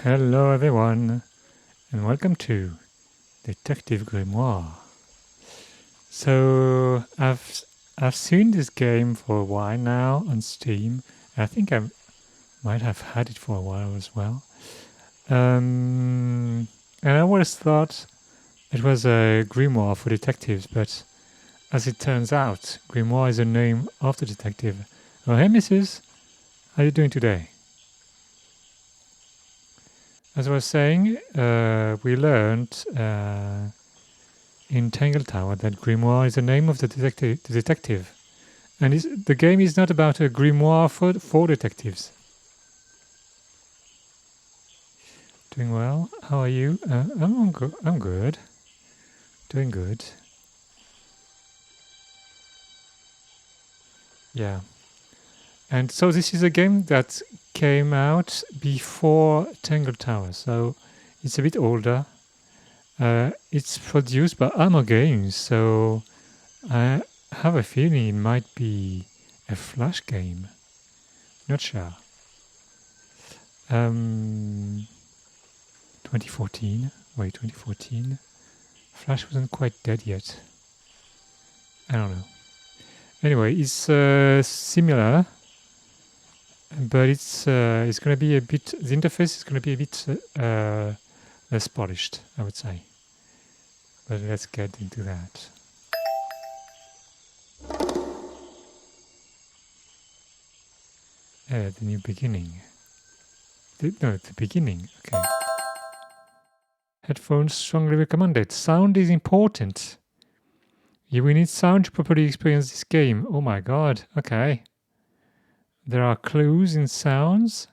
Hello everyone, and welcome to Detective Grimoire. So I've seen this game for a while now on Steam. I think I might have had it for a while as well. And I always thought it was a grimoire for detectives, but as it turns out, Grimoire is the name of the detective. Oh, hey, Mrs. How are you doing today? As I was saying, we learned in Tangle Tower that Grimoire is the name of the detective. And the game is not about a grimoire for detectives. Doing well. How are you? I'm good. Doing good. Yeah. And so this is a game that came out before Tangle Tower. So it's a bit older. It's produced by Armor Games. So I have a feeling it might be a Flash game. Not sure. 2014. Wait, 2014. Flash wasn't quite dead yet. I don't know. Anyway, it's similar, but it's going to be a bit. The interface is going to be a bit less polished, I would say. But let's get into that. The new beginning. The beginning. Okay. Headphones strongly recommended. Sound is important. You will need sound to properly experience this game. Oh my god. Okay. There are clues in sounds.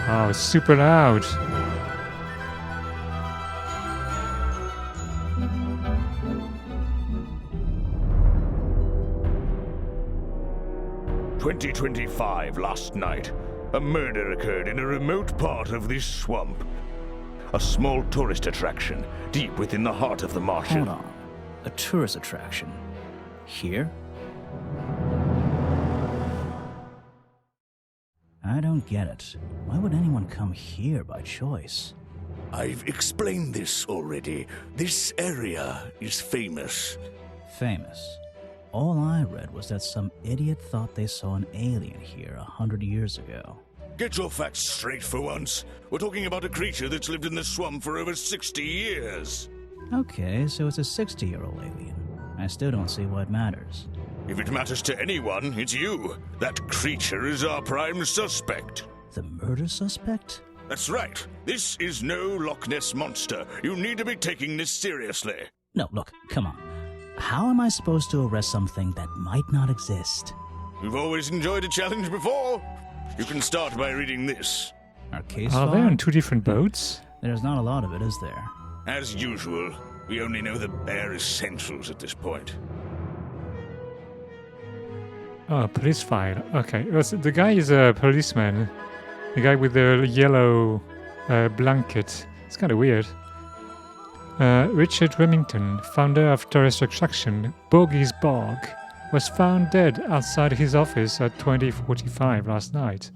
Oh, it's super loud. "2025 last night, a murder occurred in a remote part of this swamp. A small tourist attraction deep within the heart of the marsh. Hold on. A tourist attraction? Here? I don't get it. Why would anyone come here by choice? I've explained this already. This area is famous. Famous. All I read was that some idiot thought they saw an alien here 100 years ago. Get your facts straight for once. We're talking about a creature that's lived in the swamp for over 60 years. Okay, so it's a 60-year-old alien. I still don't see what matters. If it matters to anyone, it's you. That creature is our prime suspect. The murder suspect? That's right. This is no Loch Ness monster. You need to be taking this seriously. No, look, come on. How am I supposed to arrest something that might not exist? You've always enjoyed a challenge before. You can start by reading this. Our case Are file? they on two different boats? There's not a lot of it, is there? As usual, we only know the bare essentials at this point. Oh, police file. Okay. The guy is a policeman. The guy with the yellow blanket. It's kind of weird. Richard Remington, founder of tourist attraction Bogey's Bog, was found dead outside his office at 20:45 last night.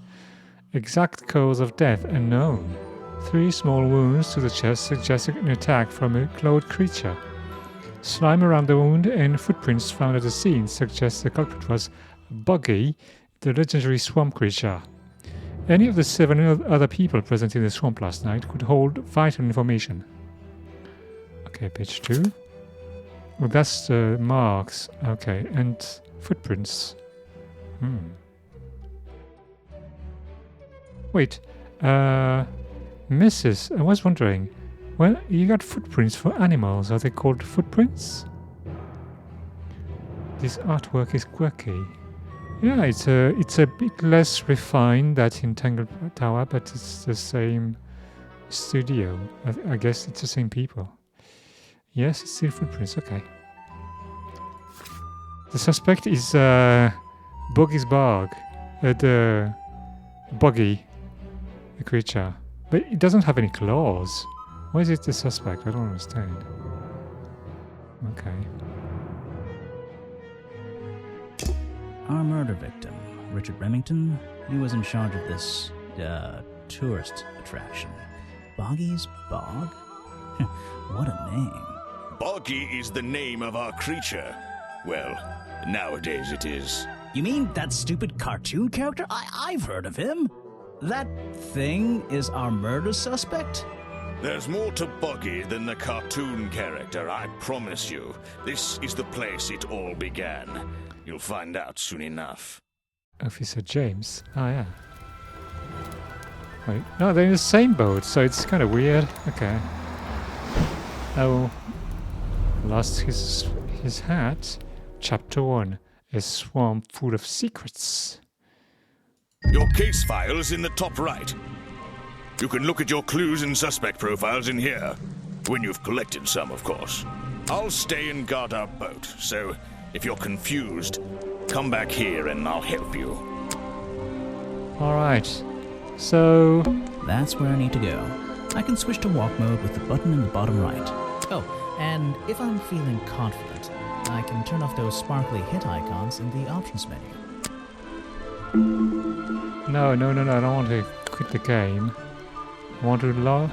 Exact cause of death unknown. 3 small wounds to the chest suggest an attack from a clawed creature. Slime around the wound and footprints found at the scene suggest the culprit was Boggy, the legendary swamp creature. Any of the 7 other people present in the swamp last night could hold vital information. Okay, page 2. Oh, that's the marks. Okay, and footprints. Wait, Mrs. I was wondering, well, you got footprints for animals. Are they called footprints? This artwork is quirky. Yeah, it's a bit less refined than in Tangle Tower, but it's the same studio. I guess it's the same people. Yes, it's still footprints, okay. The suspect is Boggy's Bog. The Boggy, the creature. But it doesn't have any claws. Why is it the suspect? I don't understand. Okay. Our murder victim, Richard Remington, he was in charge of this, tourist attraction. Boggy's Bog? What a name. Boggy is the name of our creature. Well, nowadays it is. You mean that stupid cartoon character? I've heard of him. That thing is our murder suspect? There's more to Boggy than the cartoon character, I promise you. This is the place it all began. You'll find out soon enough. Officer James. Ah, yeah. Wait. No, they're in the same boat, so it's kind of weird. Okay. Oh. Lost his hat. Chapter 1. A swamp full of secrets. Your case file is in the top right. You can look at your clues and suspect profiles in here. When you've collected some, of course. I'll stay and guard our boat, so if you're confused, come back here and I'll help you. Alright. So... That's where I need to go. I can switch to walk mode with the button in the bottom right. Oh, and if I'm feeling confident, I can turn off those sparkly hit icons in the options menu. No, I don't want to quit the game. I want to lower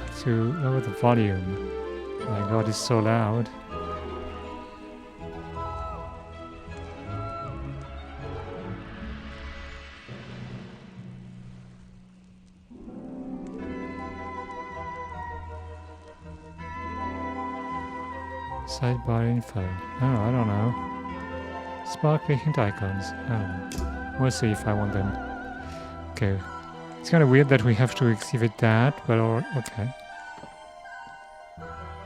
the volume. My god, it's so loud. Sidebar info. Oh, I don't know. Sparkly hint icons. Oh. We'll see if I want them. Okay. It's kind of weird that we have to activate that, but okay.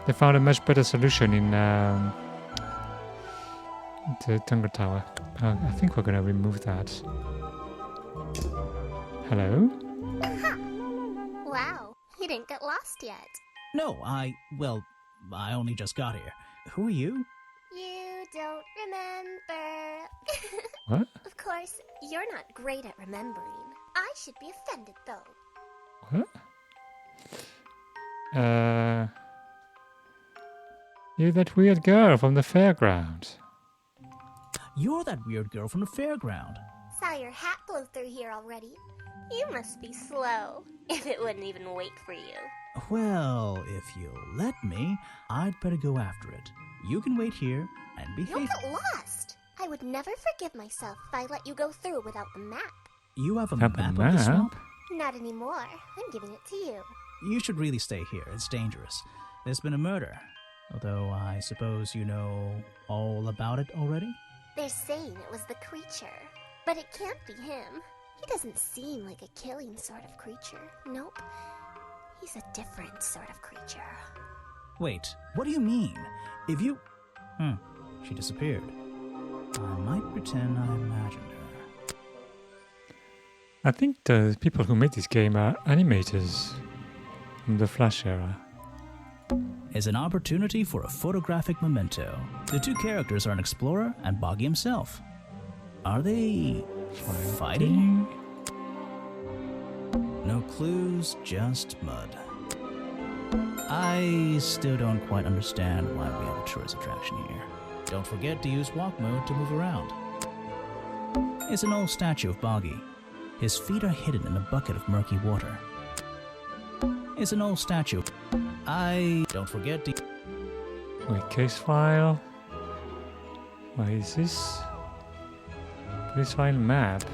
They found a much better solution in the Tunger Tower. I think we're gonna remove that. Hello? Wow, you didn't get lost yet. No, I only just got here. Who are you? You don't remember. What? Of course, you're not great at remembering. I should be offended, though. What? You're that weird girl from the fairground. You're that weird girl from the fairground. Saw your hat blow through here already. You must be slow, if it wouldn't even wait for you. Well, if you'll let me, I'd better go after it. You can wait here and behave. You'll get lost. I would never forgive myself if I let you go through without the map. You have a Have map a of the map? swamp? Not anymore. I'm giving it to you. You should really stay here. It's dangerous. There's been a murder. Although I suppose you know all about it already? They're saying it was the creature, but it can't be him. He doesn't seem like a killing sort of creature. Nope. He's a different sort of creature. Wait, what do you mean? If you... she disappeared. I might pretend I imagined her. I think the people who made this game are animators from the Flash era. Is an opportunity for a photographic memento. The two characters are an explorer and Boggy himself. Are they fighting? No clues, just mud. I still don't quite understand why we have a tourist attraction here. Don't forget to use walk mode to move around. It's an old statue of Boggy. His feet are hidden in a bucket of murky water. It's an old statue. Don't forget to... Wait, case file. What is this? Case file map.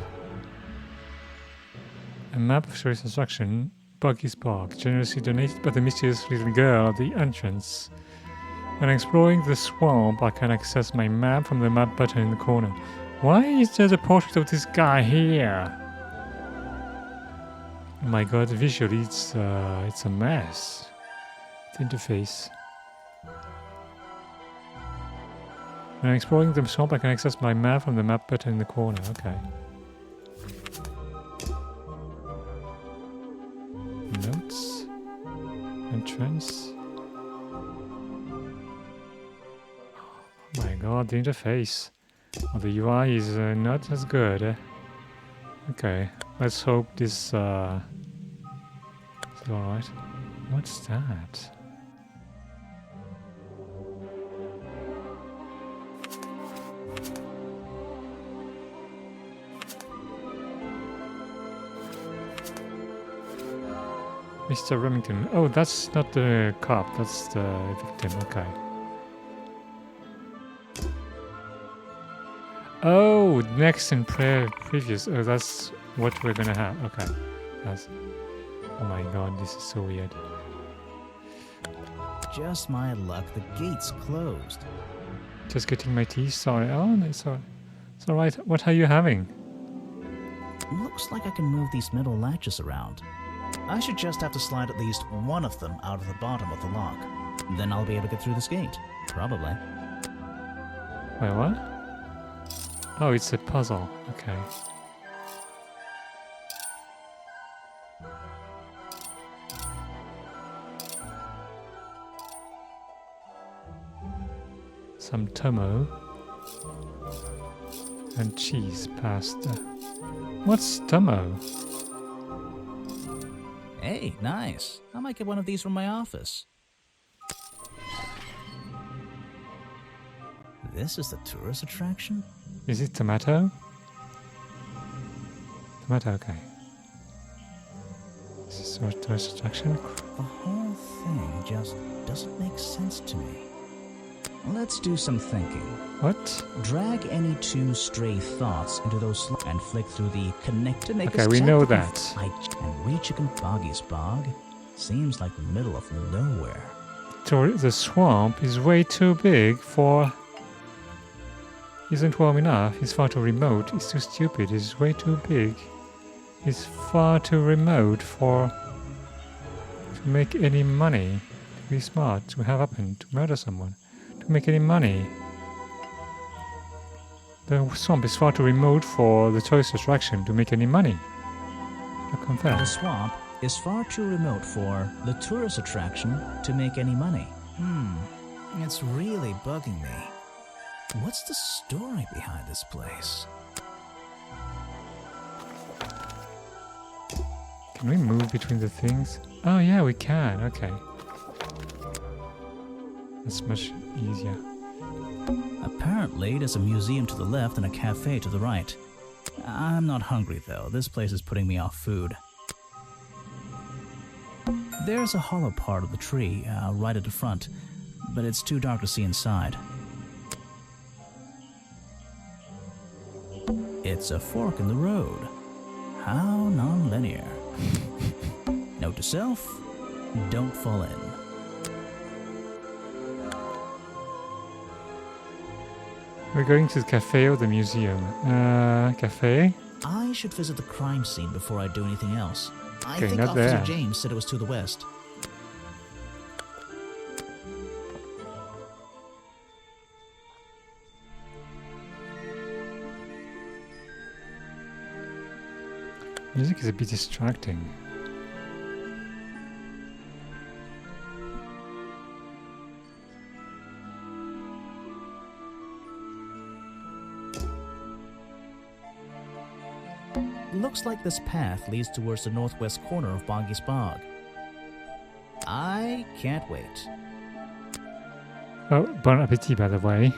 A map of tourist attraction, Boggy's Bog, generously donated by the mysterious little girl at the entrance. When exploring the swamp, I can access my map from the map button in the corner. Why is there a portrait of this guy here? Oh my god, visually it's a mess. The interface. When exploring the swamp, I can access my map from the map button in the corner. Okay. Notes. Entrance. Oh my god, the interface. Well, the UI is not as good. Okay, let's hope this Alright. What's that? Mr. Remington. Oh, that's not the cop, that's the victim. Okay. Oh, next and previous. Oh, that's what we're gonna have. Okay. That's. Oh my god, this is so weird. Just my luck, the gate's closed. Just getting my tea. Sorry. Oh, no, it's alright. What are you having? Looks like I can move these metal latches around. I should just have to slide at least one of them out of the bottom of the lock. Then I'll be able to get through this gate. Probably. Wait, what? Oh, it's a puzzle. Okay. Some tomo and cheese pasta. What's tomo? Hey, nice. I might get one of these from my office. This is the tourist attraction? Is it tomato? Tomato, okay. Is this a tourist attraction? The whole thing just doesn't make sense to me. Let's do some thinking. What? Drag any two stray thoughts into those and flick through the connect to make Okay, us we check know if that. And reach Boggy's bog seems like the middle of nowhere. The swamp is way too big for... Isn't warm enough, it's far too remote, it's too stupid, it's way too big. It's far too remote for... to make any money, to be smart, to have happened, to murder someone, to make any money. The swamp is far too remote for the tourist attraction to make any money. I confess. The swamp is far too remote for the tourist attraction to make any money. It's really bugging me. What's the story behind this place? Can we move between the things? Oh yeah, we can. Okay. That's much easier. Apparently, there's a museum to the left and a cafe to the right. I'm not hungry though. This place is putting me off food. There's a hollow part of the tree right at the front, but it's too dark to see inside. It's a fork in the road. How non-linear. Note to self, don't fall in. We're going to the cafe or the museum? Cafe? I should visit the crime scene before I do anything else. I Okay, think not Officer there. James said it was to the west. Music is a bit distracting. Looks like this path leads towards the northwest corner of Boggy's Bog. I can't wait. Oh, bon appetit, by the way,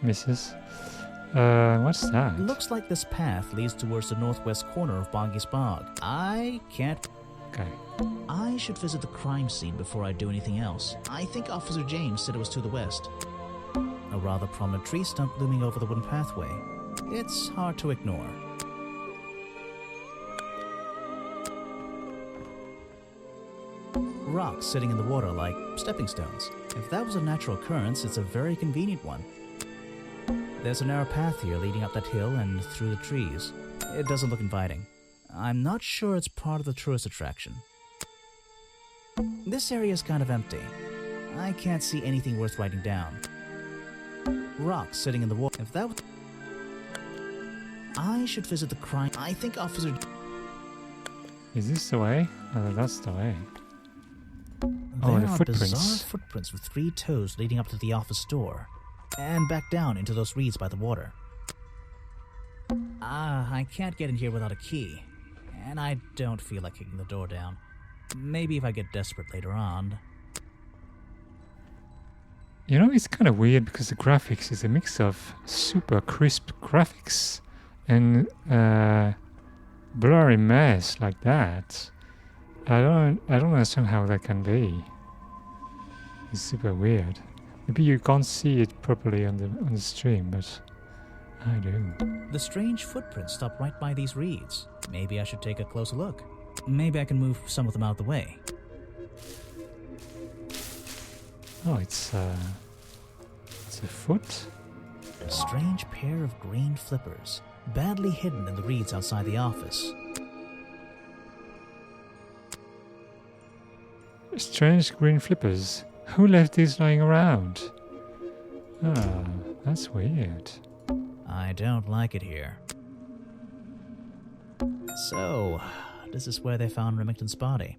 Mrs. What's that? Looks like this path leads towards the northwest corner of Boggy's Bog. I can't... Okay. I should visit the crime scene before I do anything else. I think Officer James said it was to the west. A rather prominent tree stump looming over the wooden pathway. It's hard to ignore. Rocks sitting in the water like stepping stones. If that was a natural occurrence, it's a very convenient one. There's a narrow path here leading up that hill and through the trees. It doesn't look inviting. I'm not sure it's part of the tourist attraction. This area is kind of empty. I can't see anything worth writing down. Rocks sitting in the water. If that was... I should visit the crime... I think Officer... Is this the way? Oh, that's the way. There Oh, the are footprints. bizarre footprints with 3 toes leading up to the office door. And back down into those reeds by the water. I can't get in here without a key. And I don't feel like kicking the door down. Maybe if I get desperate later on. You know, it's kind of weird because the graphics is a mix of super crisp graphics and blurry mess like that. I don't understand how that can be. It's super weird. Maybe you can't see it properly on the stream, but I do. The strange footprints stop right by these reeds. Maybe I should take a closer look. Maybe I can move some of them out of the way. Oh, it's a foot. A strange pair of green flippers, badly hidden in the reeds outside the office. Strange green flippers. Who left these lying around? Ah, that's weird. I don't like it here. So, this is where they found Remington's body.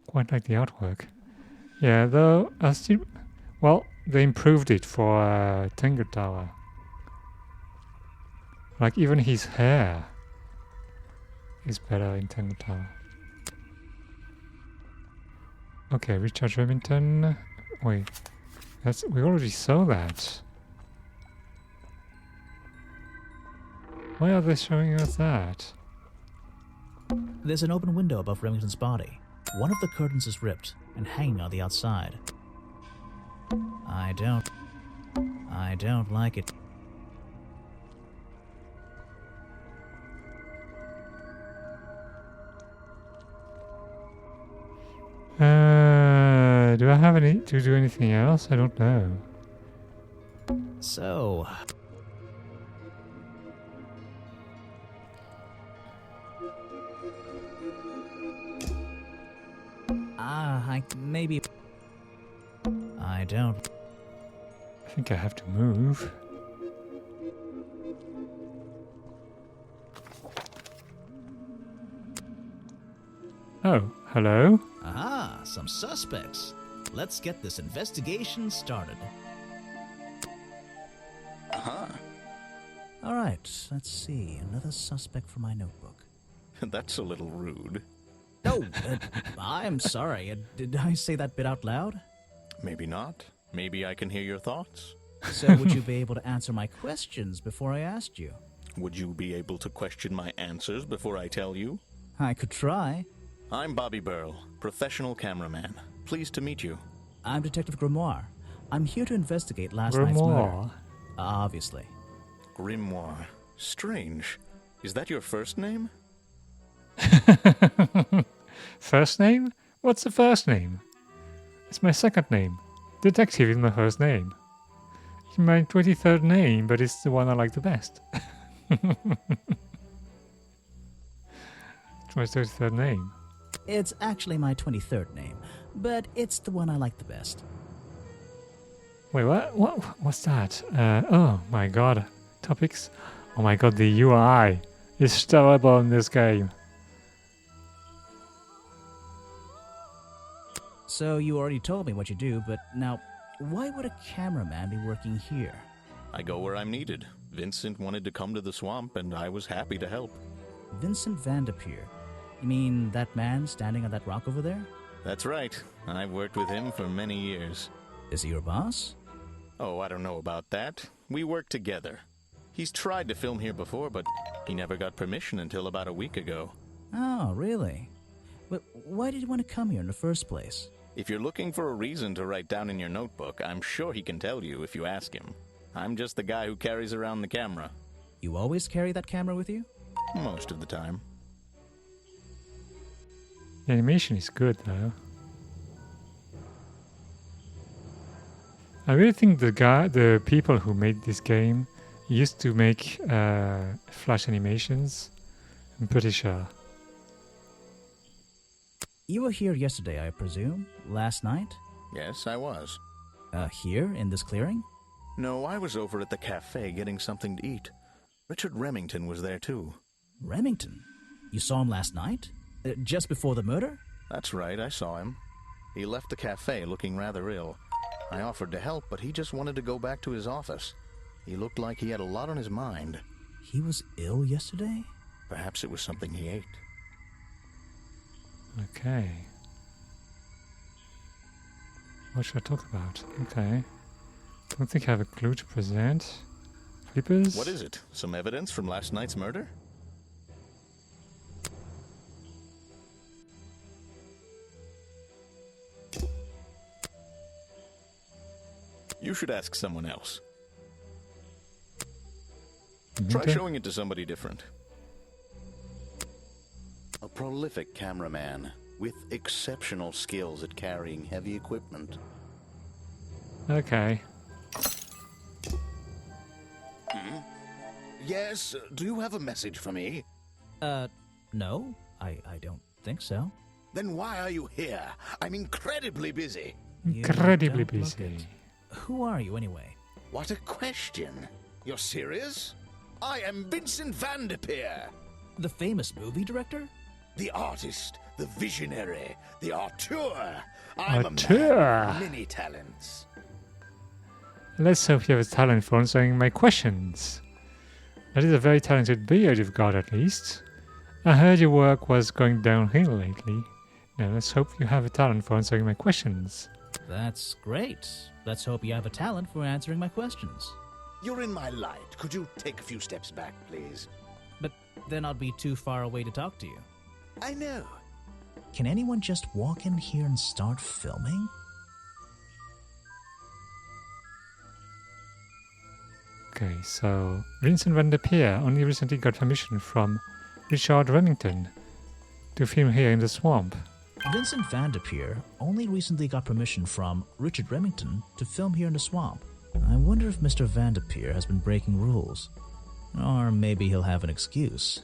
Quite like the artwork. Yeah, though, I still... Well, they improved it for Tengu Tower. Like, even his hair is better in Tengu Tower. Okay, Richard Remington. Wait, we already saw that. Why are they showing us that? There's an open window above Remington's body. One of the curtains is ripped and hanging on the outside. I don't like it. Do I have to do anything else? I don't know. So... maybe... I don't... I think I have to move. Oh, hello? Aha, some suspects. Let's get this investigation started. All right, let's see. Another suspect for my notebook. That's a little rude. Oh, I'm sorry. Did I say that bit out loud? Maybe not. Maybe I can hear your thoughts. So would you be able to answer my questions before I asked you? Would you be able to question my answers before I tell you? I could try. I'm Bobby Burl, professional cameraman. Pleased to meet you. I'm Detective Grimoire. I'm here to investigate last night's murder. Grimoire. Obviously. Grimoire. Strange. Is that your first name? First name? What's the first name? It's my second name. Detective is my first name. It's my 23rd name, but it's the one I like the best. It's my 33rd name. It's actually my 23rd name, but it's the one I like the best. Wait, what's that? Oh my god. Topics? Oh my god, the UI is terrible in this game. So you already told me what you do, but now, why would a cameraman be working here? I go where I'm needed. Vincent wanted to come to the swamp, and I was happy to help. Vincent Vanderpeer. You mean that man standing on that rock over there? That's right. I've worked with him for many years. Is he your boss? Oh, I don't know about that. We work together. He's tried to film here before, but he never got permission until about a week ago. Oh, really? But why did you want to come here in the first place? If you're looking for a reason to write down in your notebook, I'm sure he can tell you if you ask him. I'm just the guy who carries around the camera. You always carry that camera with you? Most of the time. The animation is good though. I really think the people who made this game used to make flash animations. I'm pretty sure. You were here yesterday, I presume? Last night? Yes, I was. Here, in this clearing? No, I was over at the cafe getting something to eat. Richard Remington was there too. Remington? You saw him last night? Just before the murder? That's right, I saw him. He left the cafe looking rather ill. I offered to help, but he just wanted to go back to his office. He looked like he had a lot on his mind. He was ill yesterday? Perhaps it was something he ate. Okay. What should I talk about? Okay. Don't think I have a clue to present. Flippers? What is it? Some evidence from last night's murder? You should ask someone else. Try Okay. showing it to somebody different. A prolific cameraman with exceptional skills at carrying heavy equipment. Okay. Yes, do you have a message for me? No, I don't think so. Then why are you here? I'm incredibly busy. You Incredibly don't look busy. it. Who are you anyway? What a question. You're serious? I am Vincent Van de Peer, The famous movie director? the artist, the visionary, the auteur. I'm a Auteur. man of many talents. Let's hope you have a talent for answering my questions. That is a very talented beard you've got, at least. I heard your work was going downhill lately. Now let's hope you have a talent for answering my questions. That's great. Let's hope you have a talent for answering my questions. You're in my light. Could you take a few steps back, please? But then I'd be too far away to talk to you. I know. Can anyone just walk in here and start filming? Okay, so Vincent Van de Peer only recently got permission from Richard Remington to film here in the swamp. Vincent Van de Peer only recently got permission from Richard Remington to film here in the swamp. I wonder if Mr. Van de Peer has been breaking rules. Or maybe he'll have an excuse.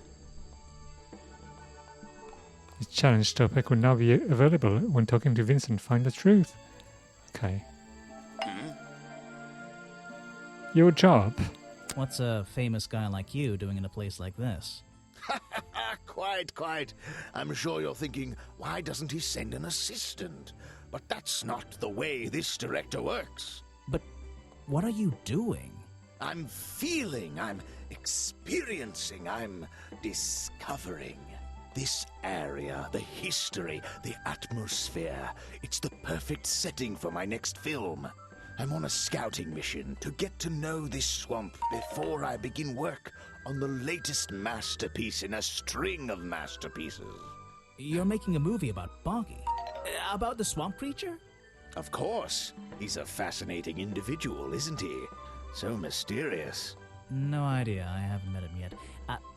This challenge topic will now be available when talking to Vincent Find the Truth. Okay. Your job? What's a famous guy like you doing in a place like this? Quite. I'm sure you're thinking, why doesn't he send an assistant? But that's not the way this director works. But what are you doing? I'm feeling, I'm experiencing, I'm discovering. This area, the history, the atmosphere, it's the perfect setting for my next film. I'm on a scouting mission to get to know this swamp before I begin work on the latest masterpiece in a string of masterpieces. You're making a movie about Boggy. About the swamp creature? Of course. He's a fascinating individual, isn't he? So mysterious. No idea. I haven't met him yet.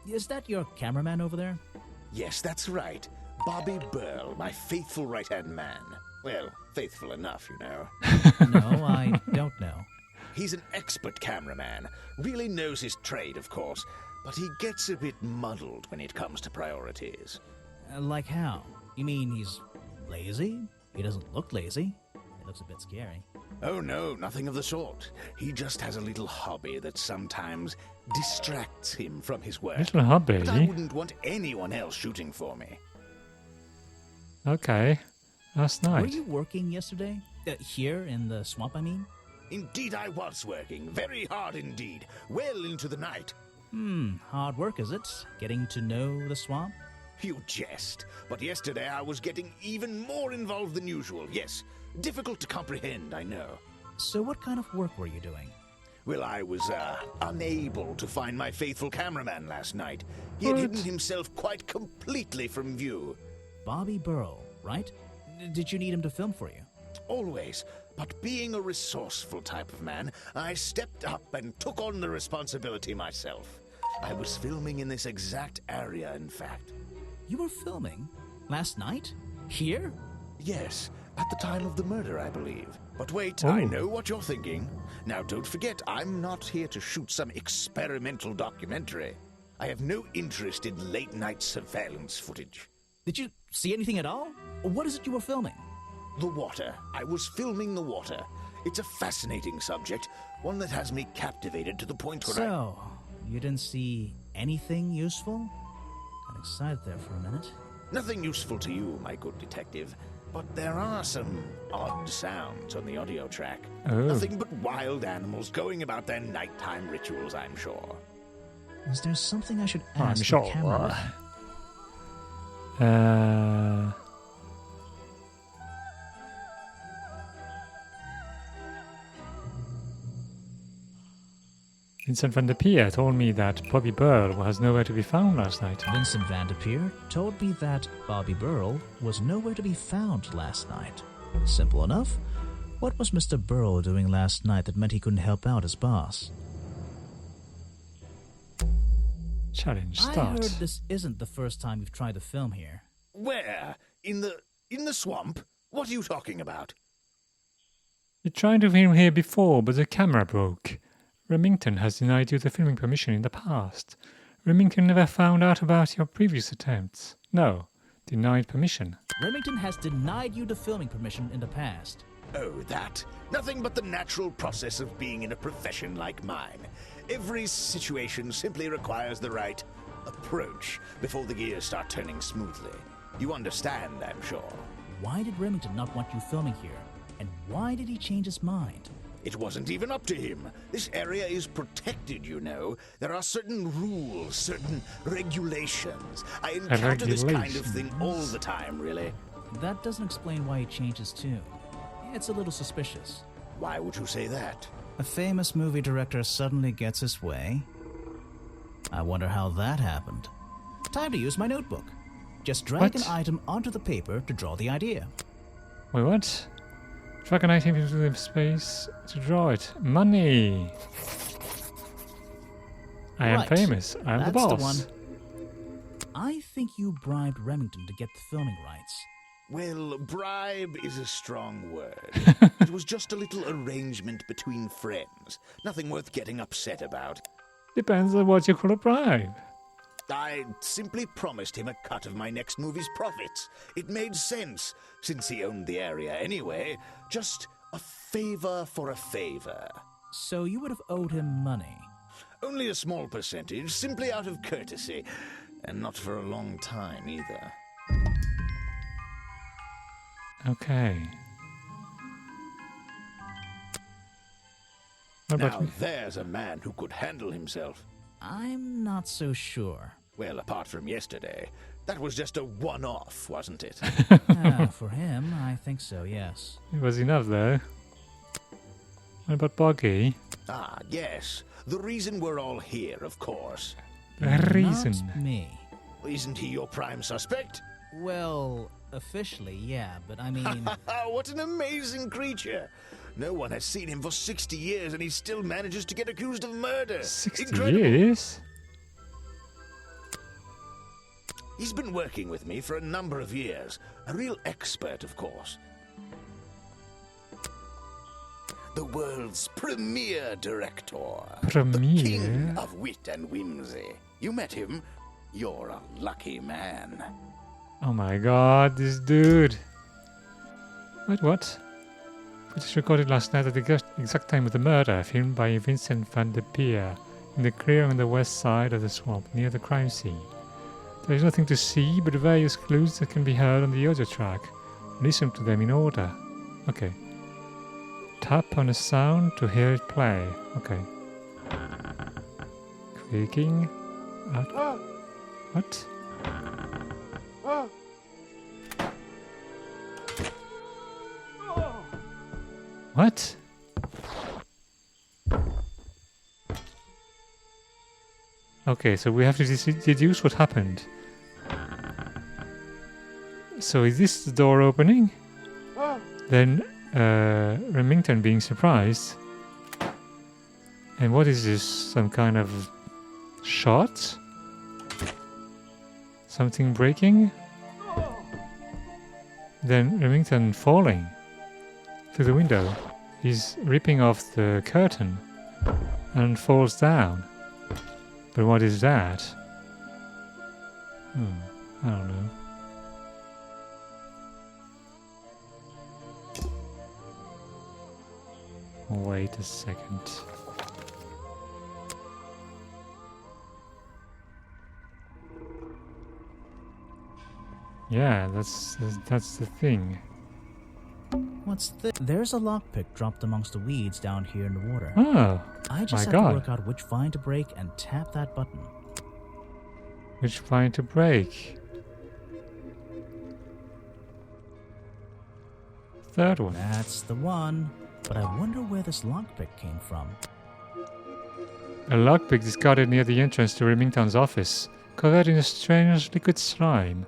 Is that your cameraman over there? Yes, that's right. Bobby Burl, my faithful right-hand man. Well, faithful enough, you know. No, I don't know. He's an expert cameraman. Really knows his trade, of course. But he gets a bit muddled when it comes to priorities. Like how? You mean he's lazy? He doesn't look lazy. He looks a bit scary. Oh no, nothing of the sort. He just has a little hobby that sometimes distracts him from his work. Little hobby? But I wouldn't want anyone else shooting for me. Okay. Last Were night. you working yesterday? Here in the swamp, I mean? Indeed I was working, very hard indeed, well into the night. Hard work, is it? Getting to know the swamp? You jest, but yesterday I was getting even more involved than usual, yes. Difficult to comprehend, I know. So what kind of work were you doing? Well, I was, unable to find my faithful cameraman last night. He had What? hidden himself quite completely from view. Bobby Burl, right? Did you need him to film for you? Always. But being a resourceful type of man, I stepped up and took on the responsibility myself. I was filming in this exact area, in fact. You were filming? Last night? Here? Yes, at the time of the murder, I believe. But wait, Oh. I know what you're thinking. Now, don't forget, I'm not here to shoot some experimental documentary. I have no interest in late-night surveillance footage. Did you see anything at all? What is it you were filming? The water. I was filming the water. It's a fascinating subject, one that has me captivated to the point where So, you didn't see anything useful? Got excited there for a minute. Nothing useful to you, my good detective. But there are some odd sounds on the audio track. Oh. Nothing but wild animals going about their nighttime rituals, I'm sure. Is there something I should I'm ask sure. the cameraman? Vincent van der Peer told me that Bobby Burl was nowhere to be found last night. Vincent van der Peer told me that Bobby Burl was nowhere to be found last night. Simple enough. What was Mr. Burl doing last night that meant he couldn't help out his boss? Challenge I start. heard this isn't the first time you've tried to film here. Where? In the swamp? What are you talking about? You tried to film here before, but the camera broke. Remington has denied you the filming permission in the past. Remington never found out about your previous attempts. No, denied permission. Remington has denied you the filming permission in the past. Oh, that. Nothing but the natural process of being in a profession like mine. Every situation simply requires the right approach before the gears start turning smoothly. You understand, I'm sure. Why did Remington not want you filming here? And why did he change his mind? It wasn't even up to him. This area is protected, you know. There are certain rules, certain regulations. I encounter this kind of thing all the time, really. That doesn't explain why he changed his tune. It's a little suspicious. Why would you say that? A famous movie director suddenly gets his way. I wonder how that happened. Time to use my notebook. Just drag an item onto the paper to draw the idea. Wait, what? Drag an item into the space to draw it. Money! I am famous. I am the boss. The one. I think you bribed Remington to get the filming rights. Well, bribe is a strong word. It was just a little arrangement between friends. Nothing worth getting upset about. Depends on what you call a bribe. I simply promised him a cut of my next movie's profits. It made sense, since he owned the area anyway. Just a favor for a favor. So you would have owed him money? Only a small percentage, simply out of courtesy. And not for a long time, either. Okay. What about Now me? there's a man who could handle himself. I'm not so sure. Well, apart from yesterday. That was just a one-off, wasn't it? For him, I think so, yes. It was enough though. What about Boggy? Ah, yes. The reason we're all here, of course. The reason. Not me. Isn't he your prime suspect? Well, officially, yeah, but I mean... What an amazing creature! No one has seen him for 60 years and he still manages to get accused of murder. 60 Incredible. years? He's been working with me for a number of years. A real expert, of course. The world's premier director. The king of wit and whimsy. You met him? You're a lucky man. Oh my god, this dude. Wait, what? Footage recorded last night at the exact time of the murder, filmed by Vincent van der Peer in the clearing on the west side of the swamp near the crime scene. There is nothing to see but various clues that can be heard on the audio track. Listen to them in order. Okay. Tap on a sound to hear it play. Okay. Clicking. What? What? Okay, so we have to deduce what happened. So is this the door opening? Then Remington being surprised. And what is this? Some kind of shot? Something breaking? Then Remington falling through the window. He's ripping off the curtain and falls down. But what is that? I don't know. Wait a second. Yeah, that's the thing. What's this? There's a lockpick dropped amongst the weeds down here in the water. Oh, I just my have God. to work out which vine to break and tap that button. Which vine to break? Third one. That's the one. But I wonder where this lockpick came from. A lockpick discarded near the entrance to Remington's office, covered in a strange liquid slime,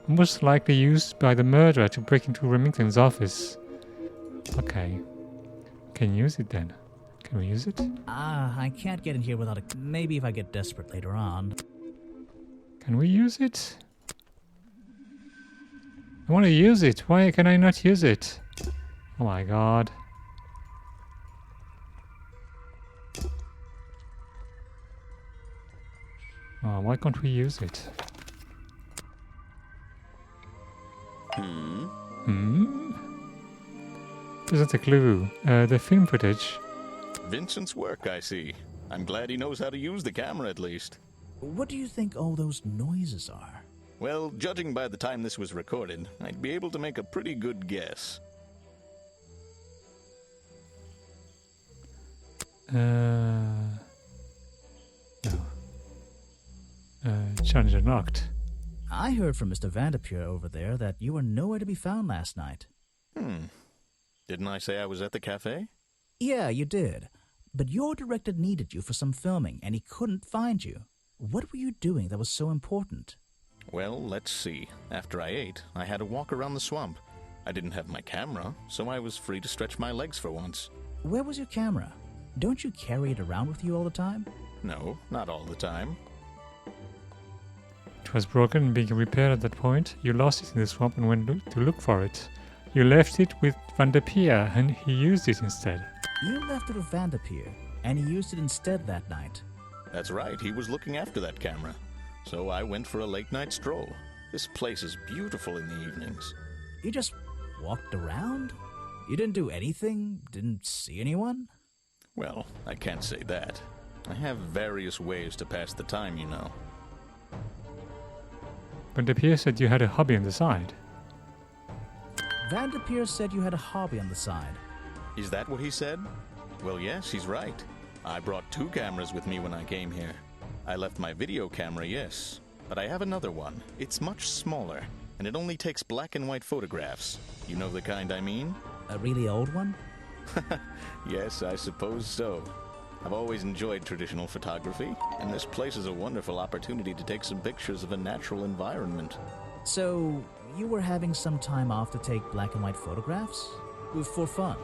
most likely used by the murderer to break into Remington's office. Okay. Can use it then. Can we use it? I can't get in here without it. Maybe if I get desperate later on. Can we use it? I want to use it. Why can I not use it? Oh my god. Oh, why can't we use it? Isn't a clue. The film footage. Vincent's work, I see. I'm glad he knows how to use the camera at least. What do you think all those noises are? Well, judging by the time this was recorded, I'd be able to make a pretty good guess. No. Challenge unlocked. I heard from Mr. Vanderpure over there that you were nowhere to be found last night. Didn't I say I was at the cafe? Yeah, you did. But your director needed you for some filming, and he couldn't find you. What were you doing that was so important? Well, let's see. After I ate, I had to walk around the swamp. I didn't have my camera, so I was free to stretch my legs for once. Where was your camera? Don't you carry it around with you all the time? No, not all the time. It was broken and being repaired at that point. You lost it in the swamp and went to look for it. You left it with Vanderpeer and he used it instead. You left it with Vanderpeer, and he used it instead that night. That's right, he was looking after that camera. So I went for a late-night stroll. This place is beautiful in the evenings. You just walked around? You didn't do anything? Didn't see anyone? Well, I can't say that. I have various ways to pass the time, you know. Vanderpeer said you had a hobby on the side. Vanderpeer said you had a hobby on the side. Is that what he said? Well, yes, he's right. I brought 2 cameras with me when I came here. I left my video camera, yes, but I have another one. It's much smaller, and it only takes black and white photographs. You know the kind I mean? A really old one? Yes, I suppose so. I've always enjoyed traditional photography, and this place is a wonderful opportunity to take some pictures of a natural environment. So, you were having some time off to take black and white photographs? For fun?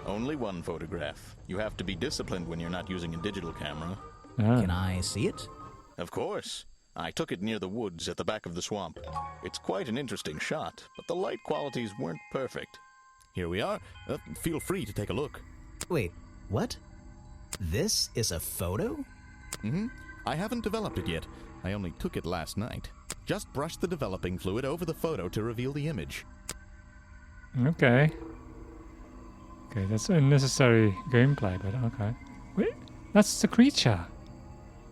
Only one photograph. You have to be disciplined when you're not using a digital camera. Ah. Can I see it? Of course. I took it near the woods at the back of the swamp. It's quite an interesting shot, but the light qualities weren't perfect. Here we are. Feel free to take a look. Wait, what? This is a photo? I haven't developed it yet. I only took it last night. Just brush the developing fluid over the photo to reveal the image. Okay. Okay, that's unnecessary gameplay, but okay. Wait, that's the creature.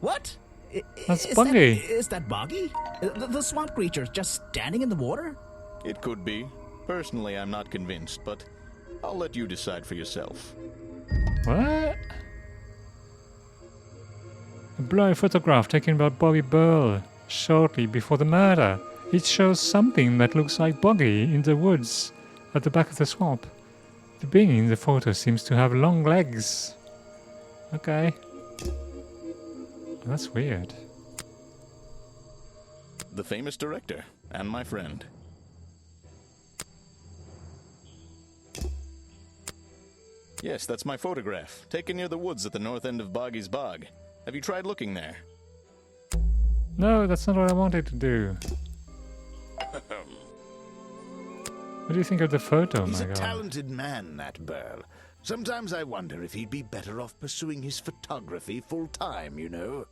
What? That's Boggy. Is that Boggy? The swamp creature just standing in the water? It could be. Personally, I'm not convinced, but I'll let you decide for yourself. What? A blurry photograph taken by Bobby Burl shortly before the murder. It shows something that looks like Boggy in the woods at the back of the swamp. The being in the photo seems to have long legs. Okay. That's weird. The famous director, and my friend. Yes, that's my photograph, taken near the woods at the north end of Boggy's Bog. Have you tried looking there? No, that's not what I wanted to do. What do you think of the photo, He's my a god? talented man, that Burl. Sometimes I wonder if he'd be better off pursuing his photography full-time, you know.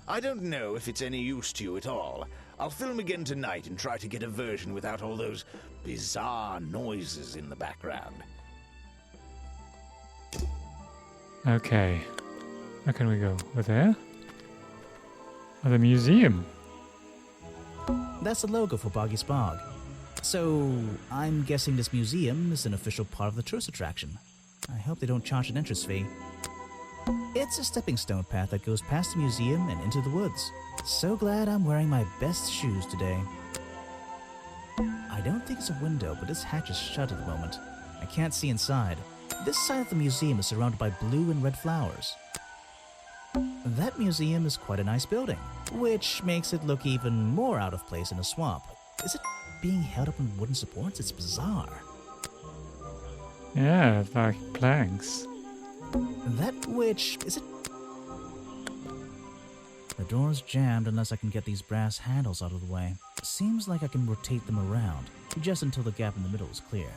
I don't know if it's any use to you at all. I'll film again tonight and try to get a version without all those bizarre noises in the background. Okay. Where can we go? Over there? Oh, the museum. That's the logo for Boggy's Bog. So, I'm guessing this museum is an official part of the tourist attraction. I hope they don't charge an entrance fee. It's a stepping stone path that goes past the museum and into the woods. So glad I'm wearing my best shoes today. I don't think it's a window, but this hatch is shut at the moment. I can't see inside. This side of the museum is surrounded by blue and red flowers. That museum is quite a nice building, which makes it look even more out of place in a swamp. Is it being held up on wooden supports? It's bizarre. Yeah, like planks. That witch, is it? The door's jammed unless I can get these brass handles out of the way. Seems like I can rotate them around, just until the gap in the middle is clear.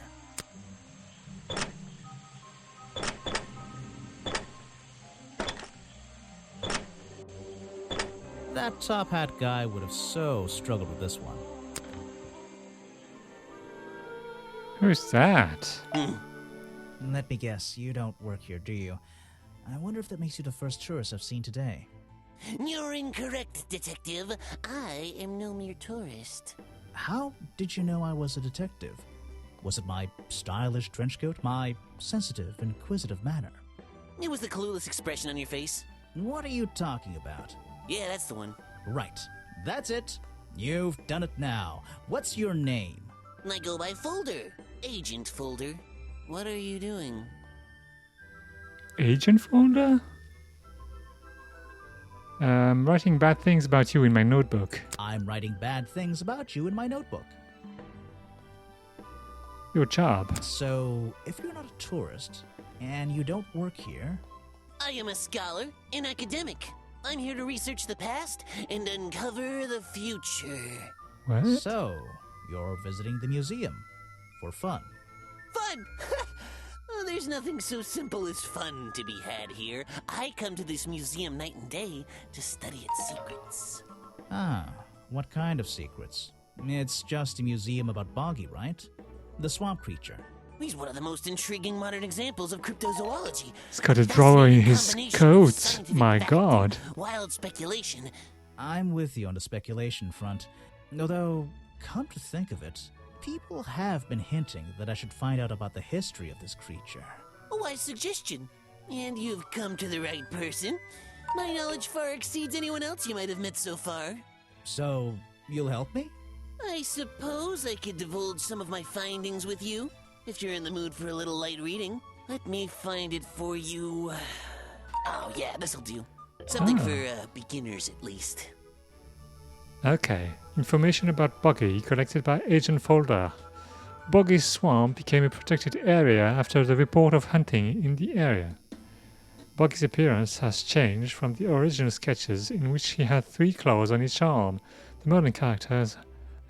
That top hat guy would have so struggled with this one. Who's that? Let me guess, you don't work here, do you? I wonder if that makes you the first tourist I've seen today. You're incorrect, detective. I am no mere tourist. How did you know I was a detective? Was it my stylish trench coat, my sensitive, inquisitive manner? It was the clueless expression on your face. What are you talking about? Yeah, that's the one. Right, that's it. You've done it now. What's your name? I go by Folder. Agent Folder. What are you doing? Agent folder? Writing bad things about you in my notebook. I'm writing bad things about you in my notebook. Your job. So, if you're not a tourist, and you don't work here... I am a scholar, an academic. I'm here to research the past and uncover the future. What? So, you're visiting the museum. For fun. Fun! Oh, there's nothing so simple as fun to be had here. I come to this museum night and day to study its secrets. Ah, what kind of secrets? It's just a museum about Boggy, right? The swamp creature. He's one of the most intriguing modern examples of cryptozoology. He's got a drawer in his Fascinating combination of coat. scientific My fact god. and wild speculation. I'm with you on the speculation front. Although, come to think of it, people have been hinting that I should find out about the history of this creature. A wise suggestion. And you've come to the right person. My knowledge far exceeds anyone else you might have met so far. So, you'll help me? I suppose I could divulge some of my findings with you, if you're in the mood for a little light reading. Let me find it for you. Oh yeah, this'll do. Something for beginners at least. Okay. Information about Boggy collected by Agent Folder. Boggy's swamp became a protected area after the report of hunting in the area. Boggy's appearance has changed from the original sketches in which he had 3 claws on each arm. The modern character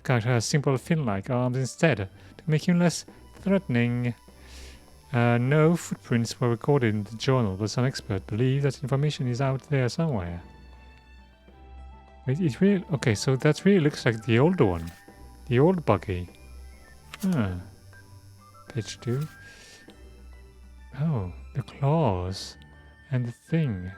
has simple fin-like arms instead, to make him less threatening. No footprints were recorded in the journal, but some experts believe that information is out there somewhere. Wait, it really... Okay, so that really looks like the older one. The old Buggy. Huh. Page 2. Oh, the claws. And the thing.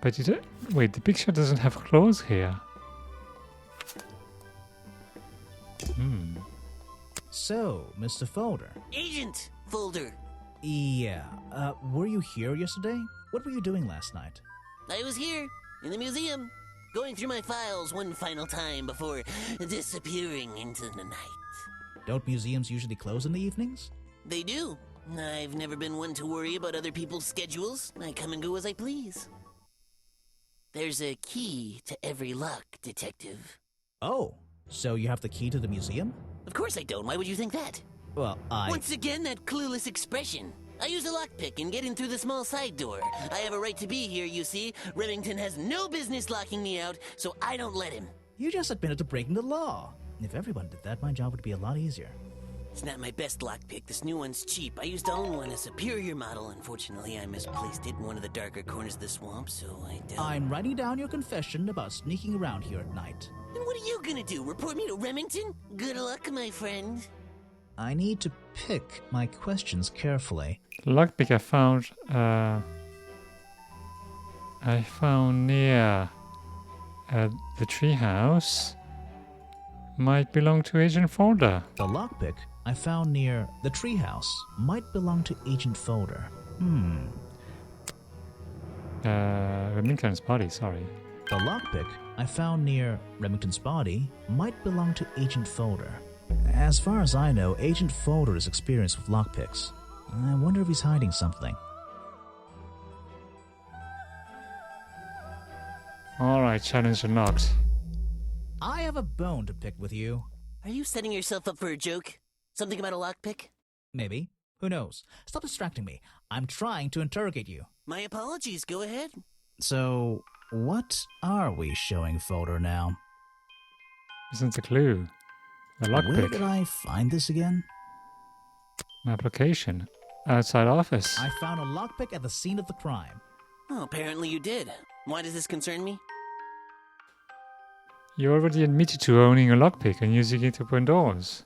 But it... Wait, the picture doesn't have claws here. So, Mr. Folder. Agent Folder. Yeah, were you here yesterday? What were you doing last night? I was here, in the museum, going through my files one final time before disappearing into the night. Don't museums usually close in the evenings? They do. I've never been one to worry about other people's schedules. I come and go as I please. There's a key to every lock, Detective. Oh, so you have the key to the museum? Of course I don't. Why would you think that? Well, Once again, that clueless expression. I use a lockpick and get in through the small side door. I have a right to be here, you see. Remington has no business locking me out, so I don't let him. You just admitted to breaking the law. If everyone did that, my job would be a lot easier. It's not my best lockpick. This new one's cheap. I used to own one, a superior model. Unfortunately, I misplaced it in one of the darker corners of the swamp, so I don't... I'm writing down your confession about sneaking around here at night. Then what are you gonna do? Report me to Remington? Good luck, my friend. I need to pick my questions carefully. Lockpick I found near the treehouse might belong to Agent Folder. The lockpick I found near the treehouse might belong to Agent Folder. Remington's body, sorry. The lockpick I found near Remington's body might belong to Agent Folder. As far as I know, Agent Folder is experienced with lockpicks. I wonder if he's hiding something. Alright, challenge unlocked. I have a bone to pick with you. Are you setting yourself up for a joke? Something about a lockpick? Maybe. Who knows? Stop distracting me. I'm trying to interrogate you. My apologies, go ahead. So, what are we showing Folder now? Isn't the clue? The Where lockpick. did I find this again? An application. Outside office. I found a lockpick at the scene of the crime. Oh, apparently you did. Why does this concern me? You already admitted to owning a lockpick and using it to open doors.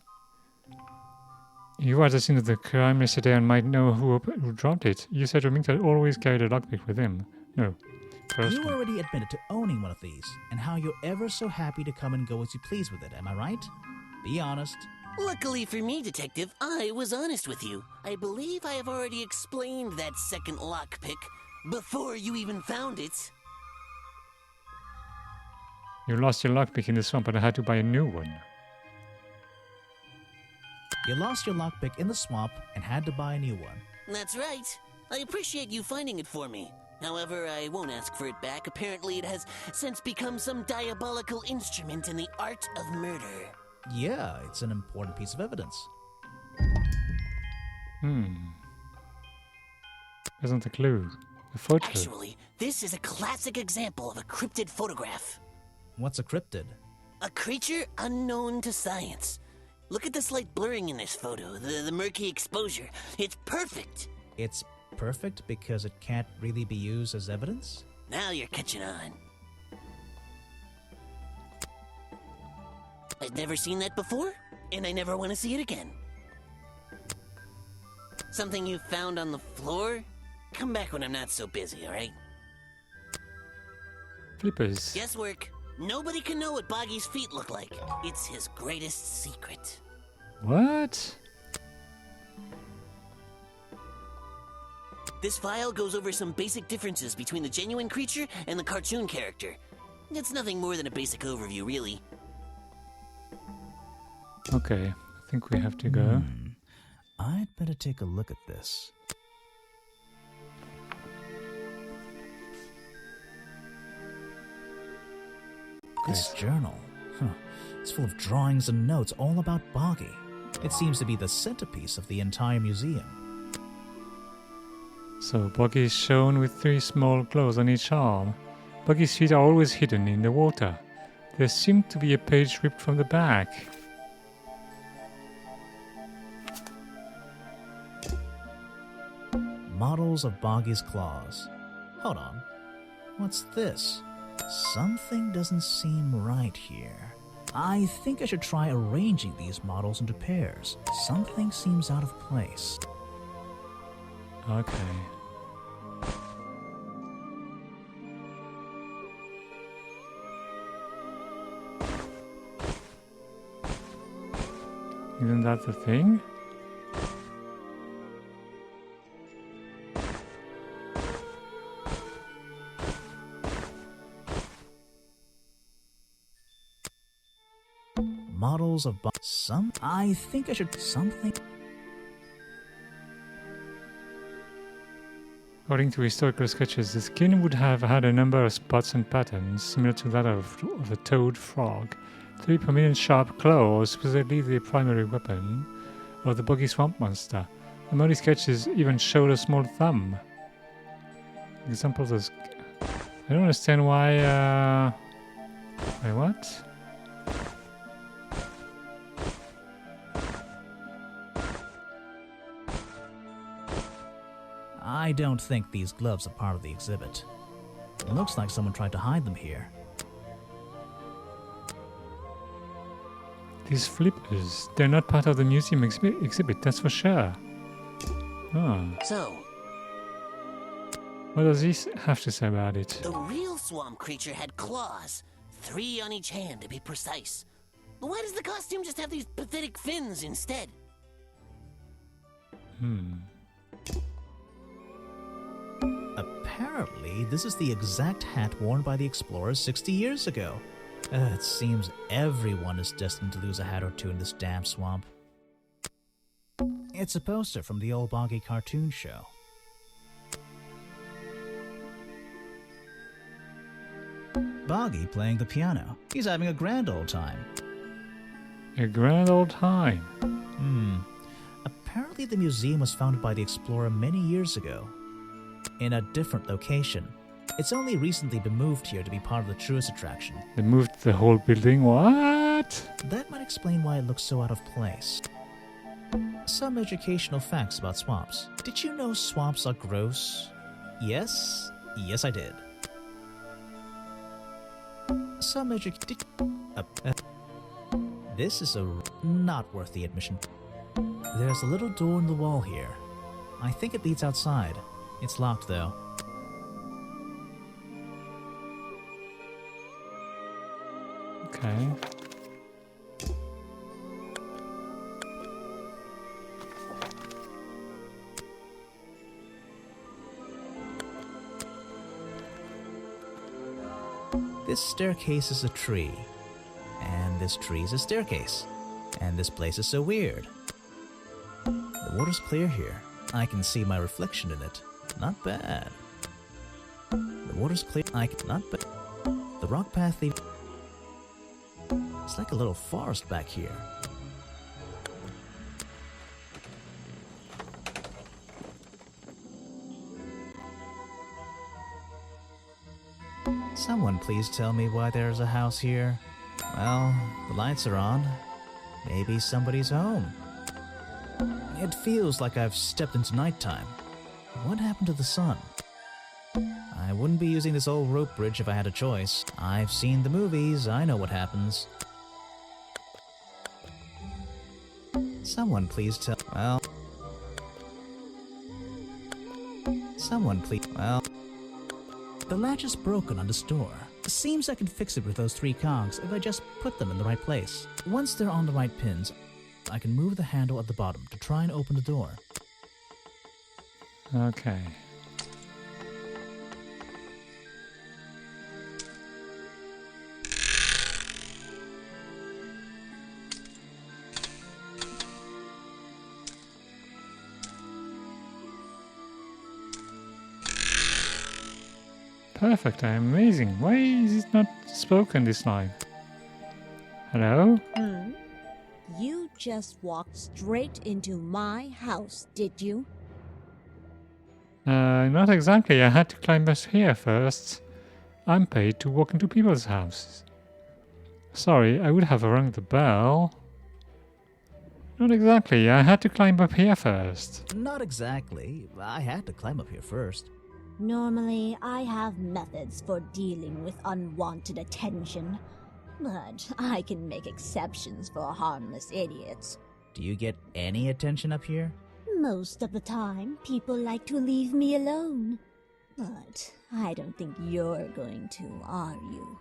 You were at the scene of the crime yesterday and might know who dropped it. You said Remington always carried a lockpick with him. No. First You one. already admitted to owning one of these, and how you're ever so happy to come and go as you please with it, am I right? Be honest. Luckily for me, Detective, I was honest with you. I believe I have already explained that second lockpick before you even found it. You lost your lockpick in the swamp and I had to buy a new one. You lost your lockpick in the swamp and had to buy a new one. That's right. I appreciate you finding it for me. However, I won't ask for it back. Apparently, it has since become some diabolical instrument in the art of murder. Yeah, it's an important piece of evidence. Isn't the clue? The photo. Actually, this is a classic example of a cryptid photograph. What's a cryptid? A creature unknown to science. Look at the slight blurring in this photo, the murky exposure. It's perfect. It's perfect because it can't really be used as evidence? Now you're catching on. I've never seen that before, and I never want to see it again. Something you found on the floor? Come back when I'm not so busy, alright? Flippers. Guesswork. Nobody can know what Boggy's feet look like. It's his greatest secret. What? This file goes over some basic differences between the genuine creature and the cartoon character. It's nothing more than a basic overview, really. Okay, I think we have to go. I'd better take a look at this. This journal, it's full of drawings and notes all about Boggy. It seems to be the centerpiece of the entire museum. So Buggy is shown with 3 small claws on each arm. Buggy's feet are always hidden in the water. There seemed to be a page ripped from the back. Models of Boggy's claws. Hold on. What's this? Something doesn't seem right here. I think I should try arranging these models into pairs. Something seems out of place. Okay. Isn't that the thing? Models of I think I should something. According to historical sketches, the skin would have had a number of spots and patterns similar to that of a toad frog. 3 prominent sharp claws, supposedly the primary weapon of the boggy swamp monster. Among the sketches even showed a small thumb. Examples of... I don't understand why... Wait, what? I don't think these gloves are part of the exhibit. It looks like someone tried to hide them here. These flippers, they're not part of the museum exhibit, that's for sure. Oh. So, What does he have to say about it? the real swamp creature had claws, 3 on each hand to be precise. But why does the costume just have these pathetic fins instead? A Apparently, this is the exact hat worn by the explorers 60 years ago. It seems everyone is destined to lose a hat or two in this damn swamp. It's a poster from the old Boggy cartoon show. Boggy playing the piano. He's having a grand old time. A grand old time. Apparently the museum was founded by the explorer many years ago, in a different location. It's only recently been moved here to be part of the tourist attraction. They moved the whole building. What? That might explain why it looks so out of place. Some educational facts about swamps. Did you know swamps are gross? Yes? Yes, I did. Some This is not worth the admission. There's a little door in the wall here. I think it leads outside. It's locked, though. Okay. This staircase is a tree. And this tree is a staircase. And this place is so weird. The water's clear here. I can see my reflection in it. Not bad. The water's clear. Not bad. The rock path leads. It's like a little forest back here. Someone please tell me why there's a house here. Well, the lights are on. Maybe somebody's home. It feels like I've stepped into nighttime. What happened to the sun? I wouldn't be using this old rope bridge if I had a choice. I've seen the movies, I know what happens. Someone please tell... Well... Someone please... Well... The latch is broken on this door. Seems I can fix it with those 3 cogs if I just put them in the right place. Once they're on the right pins, I can move the handle at the bottom to try and open the door. Okay. Perfect, amazing. Why is it not spoken this time? Hello? You just walked straight into my house, did you? Not exactly. I had to climb us here first. I'm paid to walk into people's houses. Sorry, I would have rung the bell. Not exactly. I had to climb up here first. Not exactly. I had to climb up here first. Normally, I have methods for dealing with unwanted attention, but I can make exceptions for harmless idiots. Do you get any attention up here? Most of the time, people like to leave me alone. But I don't think you're going to, are you?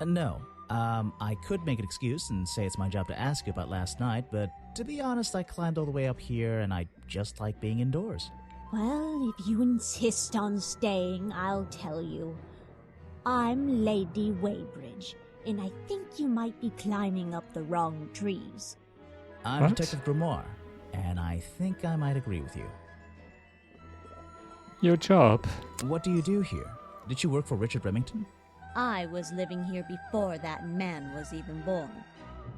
No. I could make an excuse and say it's my job to ask you about last night, but to be honest, I climbed all the way up here and I just like being indoors. Well, if you insist on staying, I'll tell you. I'm Lady Weybridge, and I think you might be climbing up the wrong trees. I'm What? Detective Grimoire, and I think I might agree with you. Your job? What do you do here? Did you work for Richard Remington? I was living here before that man was even born,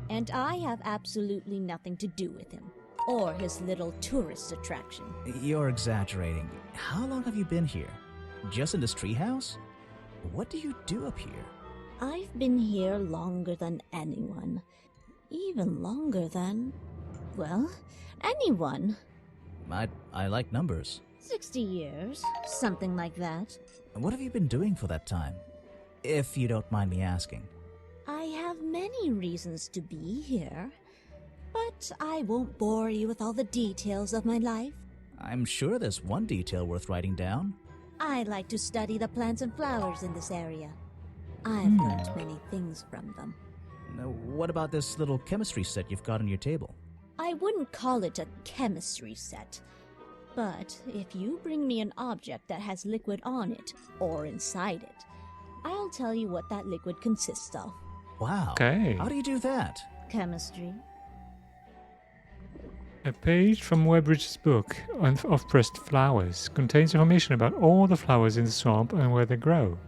and I have absolutely nothing to do with him, or his little tourist attraction. You're exaggerating. How long have you been here? Just in this treehouse? What do you do up here? I've been here longer than anyone. Even longer than, well, anyone. I like numbers. 60 years, something like that. What have you been doing for that time? If you don't mind me asking. I have many reasons to be here, but I won't bore you with all the details of my life. I'm sure there's one detail worth writing down. I like to study the plants and flowers in this area. I've learned many things from them. Now, what about this little chemistry set you've got on your table? I wouldn't call it a chemistry set. But if you bring me an object that has liquid on it, or inside it, I'll tell you what that liquid consists of. Wow. Okay. How do you do that? Chemistry. A page from Weybridge's book of pressed flowers contains information about all the flowers in the swamp and where they grow.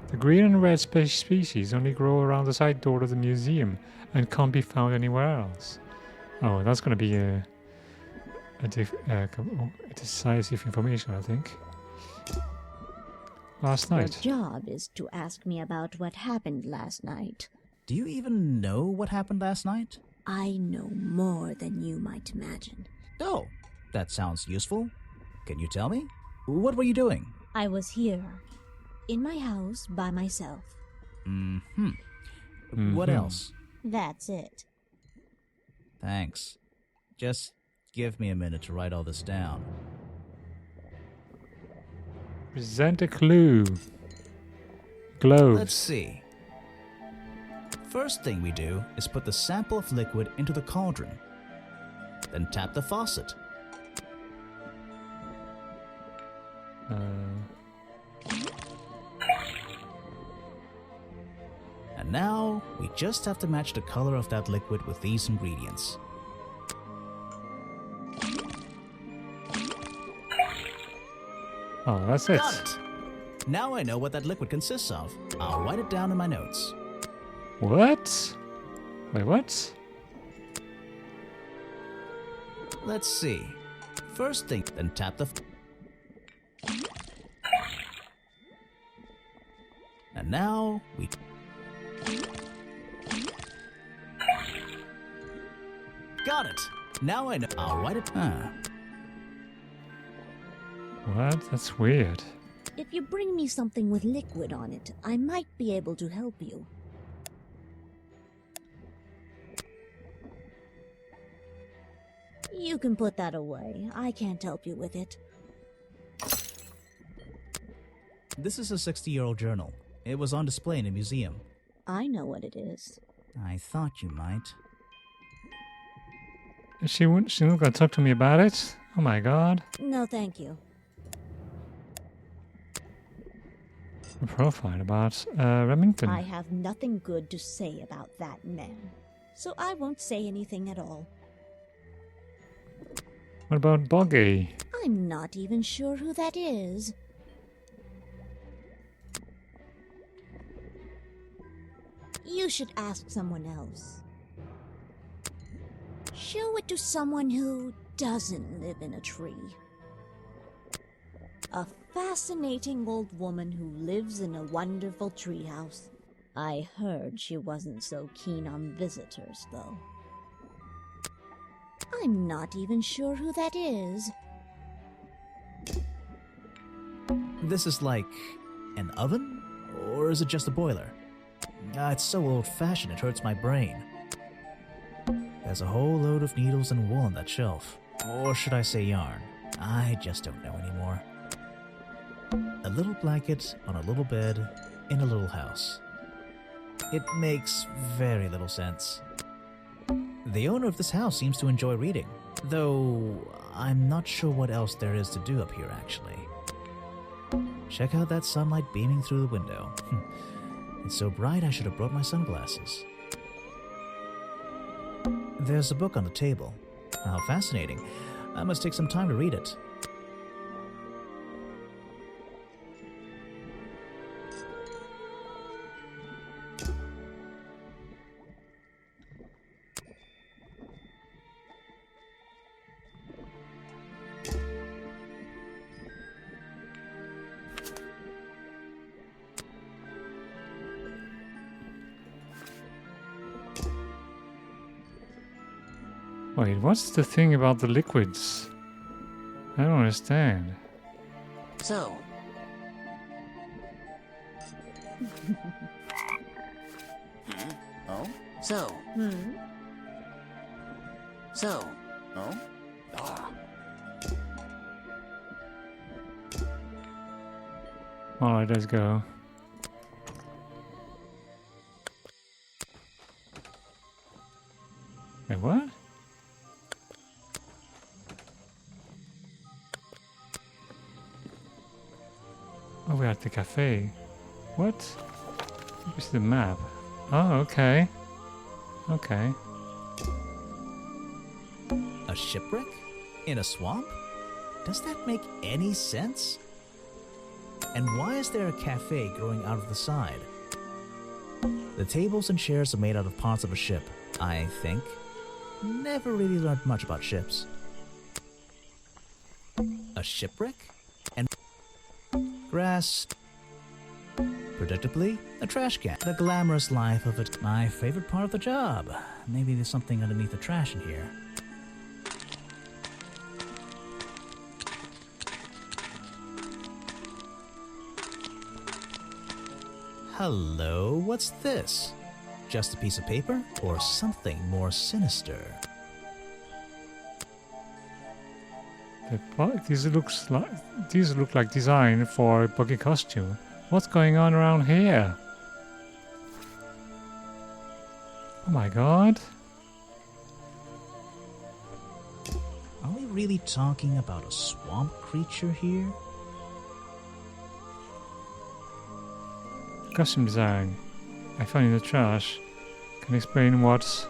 The green and red species only grow around the side door of the museum and can't be found anywhere else. Oh, that's going to be a decisive information, I think. Last night. Your job is to ask me about what happened last night. Do you even know what happened last night? I know more than you might imagine. Oh, that sounds useful. Can you tell me? What were you doing? I was here, in my house, by myself. What else? That's it. Thanks. Just give me a minute to write all this down. Present a clue. Globes. Let's see. First thing we do is put the sample of liquid into the cauldron. Then tap the faucet. And now, we just have to match the color of that liquid with these ingredients. Oh, that's it. Got it! Now I know what that liquid consists of. I'll write it down in my notes. What? Wait, what? Let's see. First thing, then tap the... And now, we... Got it! Now I know... I'll write it... What? That's weird. If you bring me something with liquid on it, I might be able to help you. You can put that away. I can't help you with it. This is a 60-year-old journal. It was on display in a museum. I know what it is. I thought you might. She not going to talk to me about it? Oh my god. No, thank you. A profile about Remington. I have nothing good to say about that man, so I won't say anything at all. What about Boggy? I'm not even sure who that is. You should ask someone else. Show it to someone who doesn't live in a tree. A fascinating old woman who lives in a wonderful treehouse. I heard she wasn't so keen on visitors, though. I'm not even sure who that is. This is like an oven? Or is it just a boiler? It's so old-fashioned it hurts my brain. There's a whole load of needles and wool on that shelf. Or should I say yarn? I just don't know anymore. A little blanket on a little bed in a little house. It makes very little sense. The owner of this house seems to enjoy reading, though I'm not sure what else there is to do up here, actually. Check out that sunlight beaming through the window. It's so bright I should have brought my sunglasses. There's a book on the table. How fascinating. I must take some time to read it. Wait, what's the thing about the liquids? I don't understand. So. Oh? So. So. Oh? Ah. Alright, let's go. Wait, what? Oh, we're at the cafe. What? Where's the map? Oh, okay. Okay. A shipwreck? In a swamp? Does that make any sense? And why is there a cafe growing out of the side? The tables and chairs are made out of parts of a ship, I think. Never really learned much about ships. A shipwreck? And grass. Predictably, a trash can. The glamorous life of it. My favorite part of the job. Maybe there's something underneath the trash in here. Hello, what's this? Just a piece of paper or something more sinister? These look like design for a buggy costume. What's going on around here? Oh my god. Are we really talking about a swamp creature here? Costume design. I found in the trash. Can you explain what's...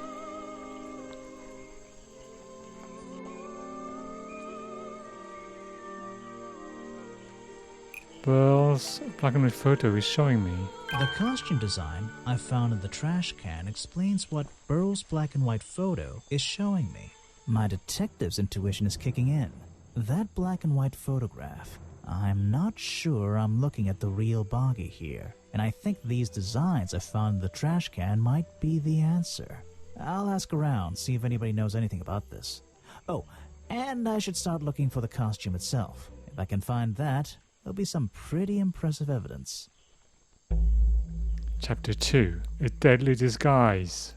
Burl's black and white photo is showing me. The costume design I found in the trash can explains what Burl's black and white photo is showing me. My detective's intuition is kicking in. That black and white photograph. I'm not sure I'm looking at the real Boggy here, and I think these designs I found in the trash can might be the answer. I'll ask around, see if anybody knows anything about this. Oh, and I should start looking for the costume itself. If I can find that, there'll be some pretty impressive evidence. Chapter 2. A Deadly Disguise.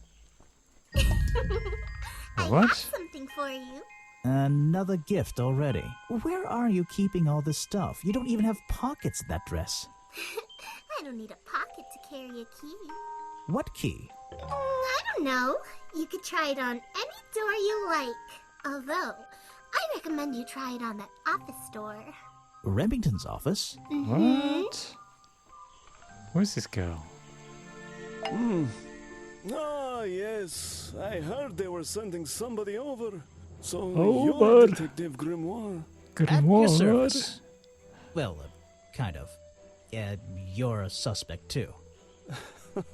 I What? have something for you. Another gift already. Where are you keeping all this stuff? You don't even have pockets in that dress. I don't need a pocket to carry a key. What key? I don't know. You could try it on any door you like. Although, I recommend you try it on that office door. Remington's office? What? Where's this girl? Ah, yes. I heard they were sending somebody over. So Oh, you're bud. Detective Grimoire. At your Grimoire. service. Well, kind of. You're a suspect, too.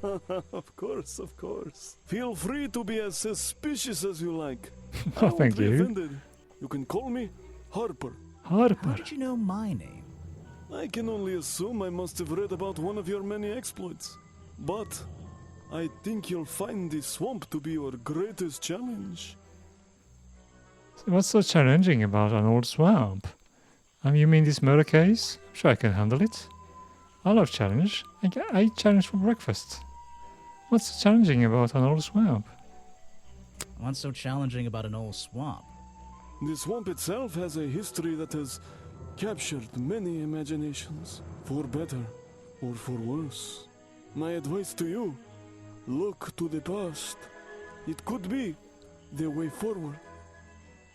Of course, of course. Feel free to be as suspicious as you like. I Oh, won't thank be you. offended. You can call me Harper. How Harper. did you know my name? I can only assume I must have read about one of your many exploits. But I think you'll find the swamp to be your greatest challenge. What's so challenging about an old swamp? You mean this murder case? I'm sure I can handle it. I love challenge. I eat challenge for breakfast. What's so challenging about an old swamp? What's so challenging about an old swamp? The swamp itself has a history that has captured many imaginations, for better or for worse. My advice to you, look to the past. It could be the way forward.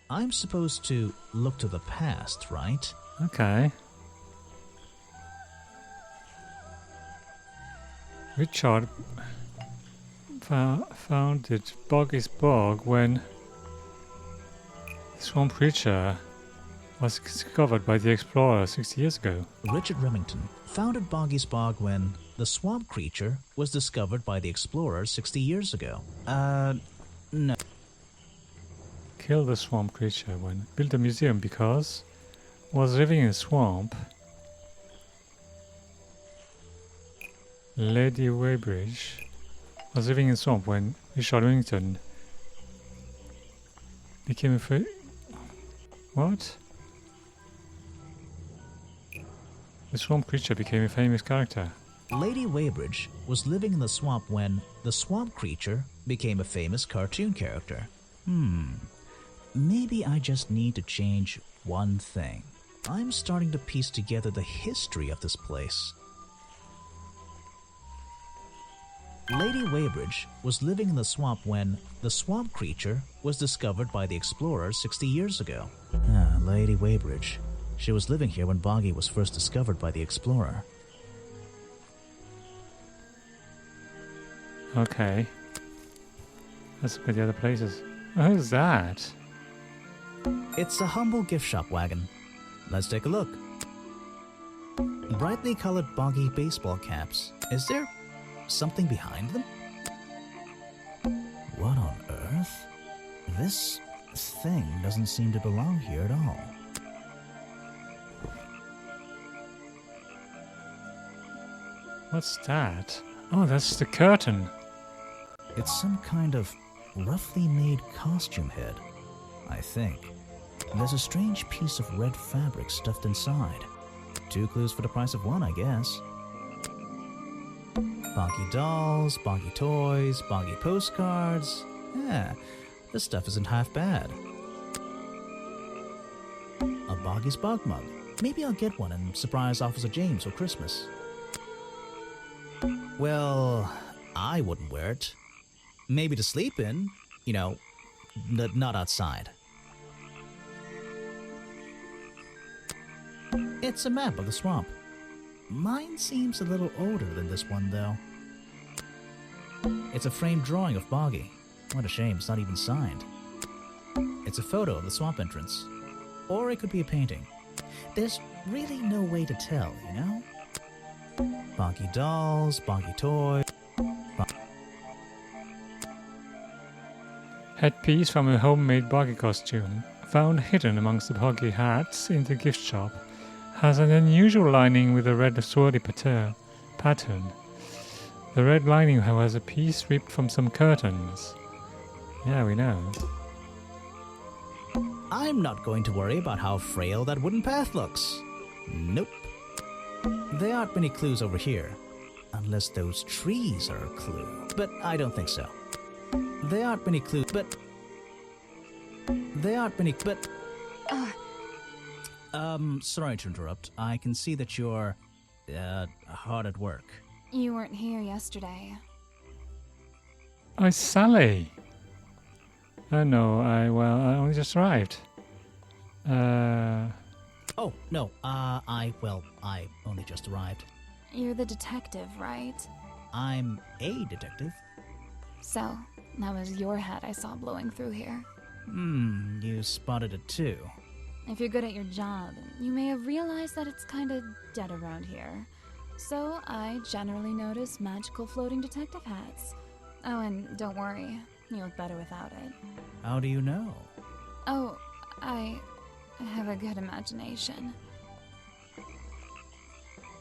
I'm supposed to look to the past, right? Okay. Richard founded Boggy's Bog when the swamp creature was discovered by the explorer 60 years ago. Richard Remington founded Boggy's Bog when the swamp creature was discovered by the explorer 60 years ago. No. Killed the swamp creature when built a museum because was living in a swamp. Lady Weybridge was living in a swamp when Richard Remington became a what? The swamp creature became a famous character. Lady Weybridge was living in the swamp when the swamp creature became a famous cartoon character. Maybe I just need to change one thing. I'm starting to piece together the history of this place. Lady Weybridge was living in the swamp when the swamp creature was discovered by the explorers 60 years ago. Lady Weybridge. She was living here when Boggy was first discovered by the explorer. Okay. Let's look at the other places. Who's that? It's a humble gift shop wagon. Let's take a look. Brightly colored Boggy baseball caps. Is there something behind them? What on earth? This thing doesn't seem to belong here at all. What's that? Oh, that's the curtain. It's some kind of roughly made costume head, I think. There's a strange piece of red fabric stuffed inside. 2 clues for the price of 1, I guess. Boggy dolls, Boggy toys, Boggy postcards. Yeah, this stuff isn't half bad. A Boggy's Bog mug. Maybe I'll get one and surprise Officer James for Christmas. Well, I wouldn't wear it. Maybe to sleep in, you know, not outside. It's a map of the swamp. Mine seems a little older than this one, though. It's a framed drawing of Boggy. What a shame, it's not even signed. It's a photo of the swamp entrance. Or it could be a painting. There's really no way to tell, you know? Boggy dolls, Boggy toys... Headpiece from a homemade Boggy costume, found hidden amongst the Boggy hats in the gift shop, has an unusual lining with a red swirly pattern. The red lining has a piece ripped from some curtains. Yeah, we know. I'm not going to worry about how frail that wooden path looks. Nope. There aren't many clues over here. Unless those trees are a clue. But I don't think so. There aren't many clues, but... sorry to interrupt. I can see that you're, hard at work. You weren't here yesterday. Oh, it's Sally. No, I only just arrived. Oh, no, I only just arrived. You're the detective, right? I'm a detective. So, that was your head I saw blowing through here. You spotted it too. If you're good at your job, you may have realized that it's kinda dead around here. So, I generally notice magical floating detective hats. Oh, and don't worry, you look better without it. How do you know? Oh, I have a good imagination.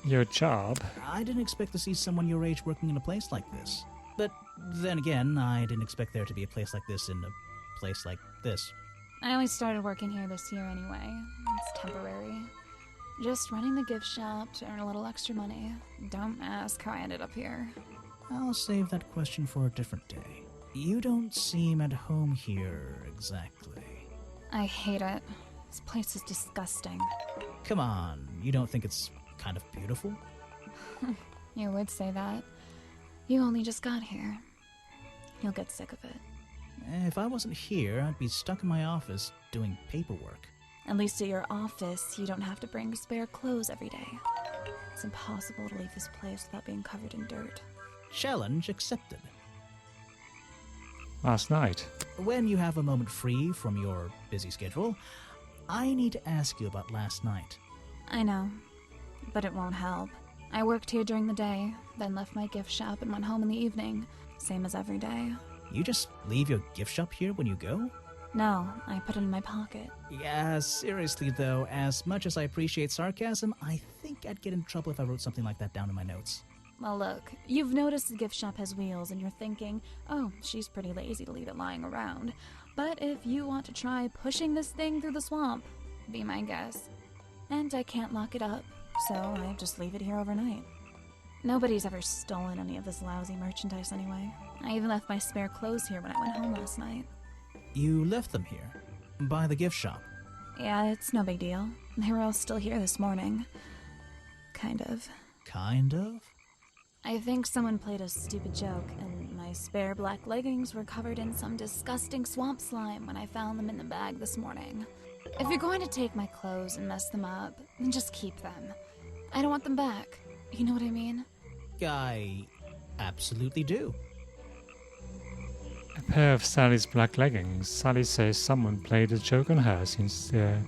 Your job? I didn't expect to see someone your age working in a place like this. But then again, I didn't expect there to be a place like this in a place like this. I only started working here this year anyway. It's temporary. Just running the gift shop to earn a little extra money. Don't ask how I ended up here. I'll save that question for a different day. You don't seem at home here exactly. I hate it. This place is disgusting. Come on, you don't think it's kind of beautiful? You would say that. You only just got here. You'll get sick of it. If I wasn't here, I'd be stuck in my office doing paperwork. At least at your office, you don't have to bring spare clothes every day. It's impossible to leave this place without being covered in dirt. Challenge accepted. Last night. When you have a moment free from your busy schedule, I need to ask you about last night. I know, but it won't help. I worked here during the day, then left my gift shop and went home in the evening. Same as every day. You just leave your gift shop here when you go? No, I put it in my pocket. Yeah, seriously though, as much as I appreciate sarcasm, I think I'd get in trouble if I wrote something like that down in my notes. Well, look, you've noticed the gift shop has wheels and you're thinking, oh, she's pretty lazy to leave it lying around. But if you want to try pushing this thing through the swamp, be my guest. And I can't lock it up, so I just leave it here overnight. Nobody's ever stolen any of this lousy merchandise anyway. I even left my spare clothes here when I went home last night. You left them here? By the gift shop? Yeah, it's no big deal. They were all still here this morning. Kind of. Kind of? I think someone played a stupid joke, and my spare black leggings were covered in some disgusting swamp slime when I found them in the bag this morning. If you're going to take my clothes and mess them up, then just keep them. I don't want them back. You know what I mean? I absolutely do. A pair of Sally's black leggings. Sally says someone played a joke on her since they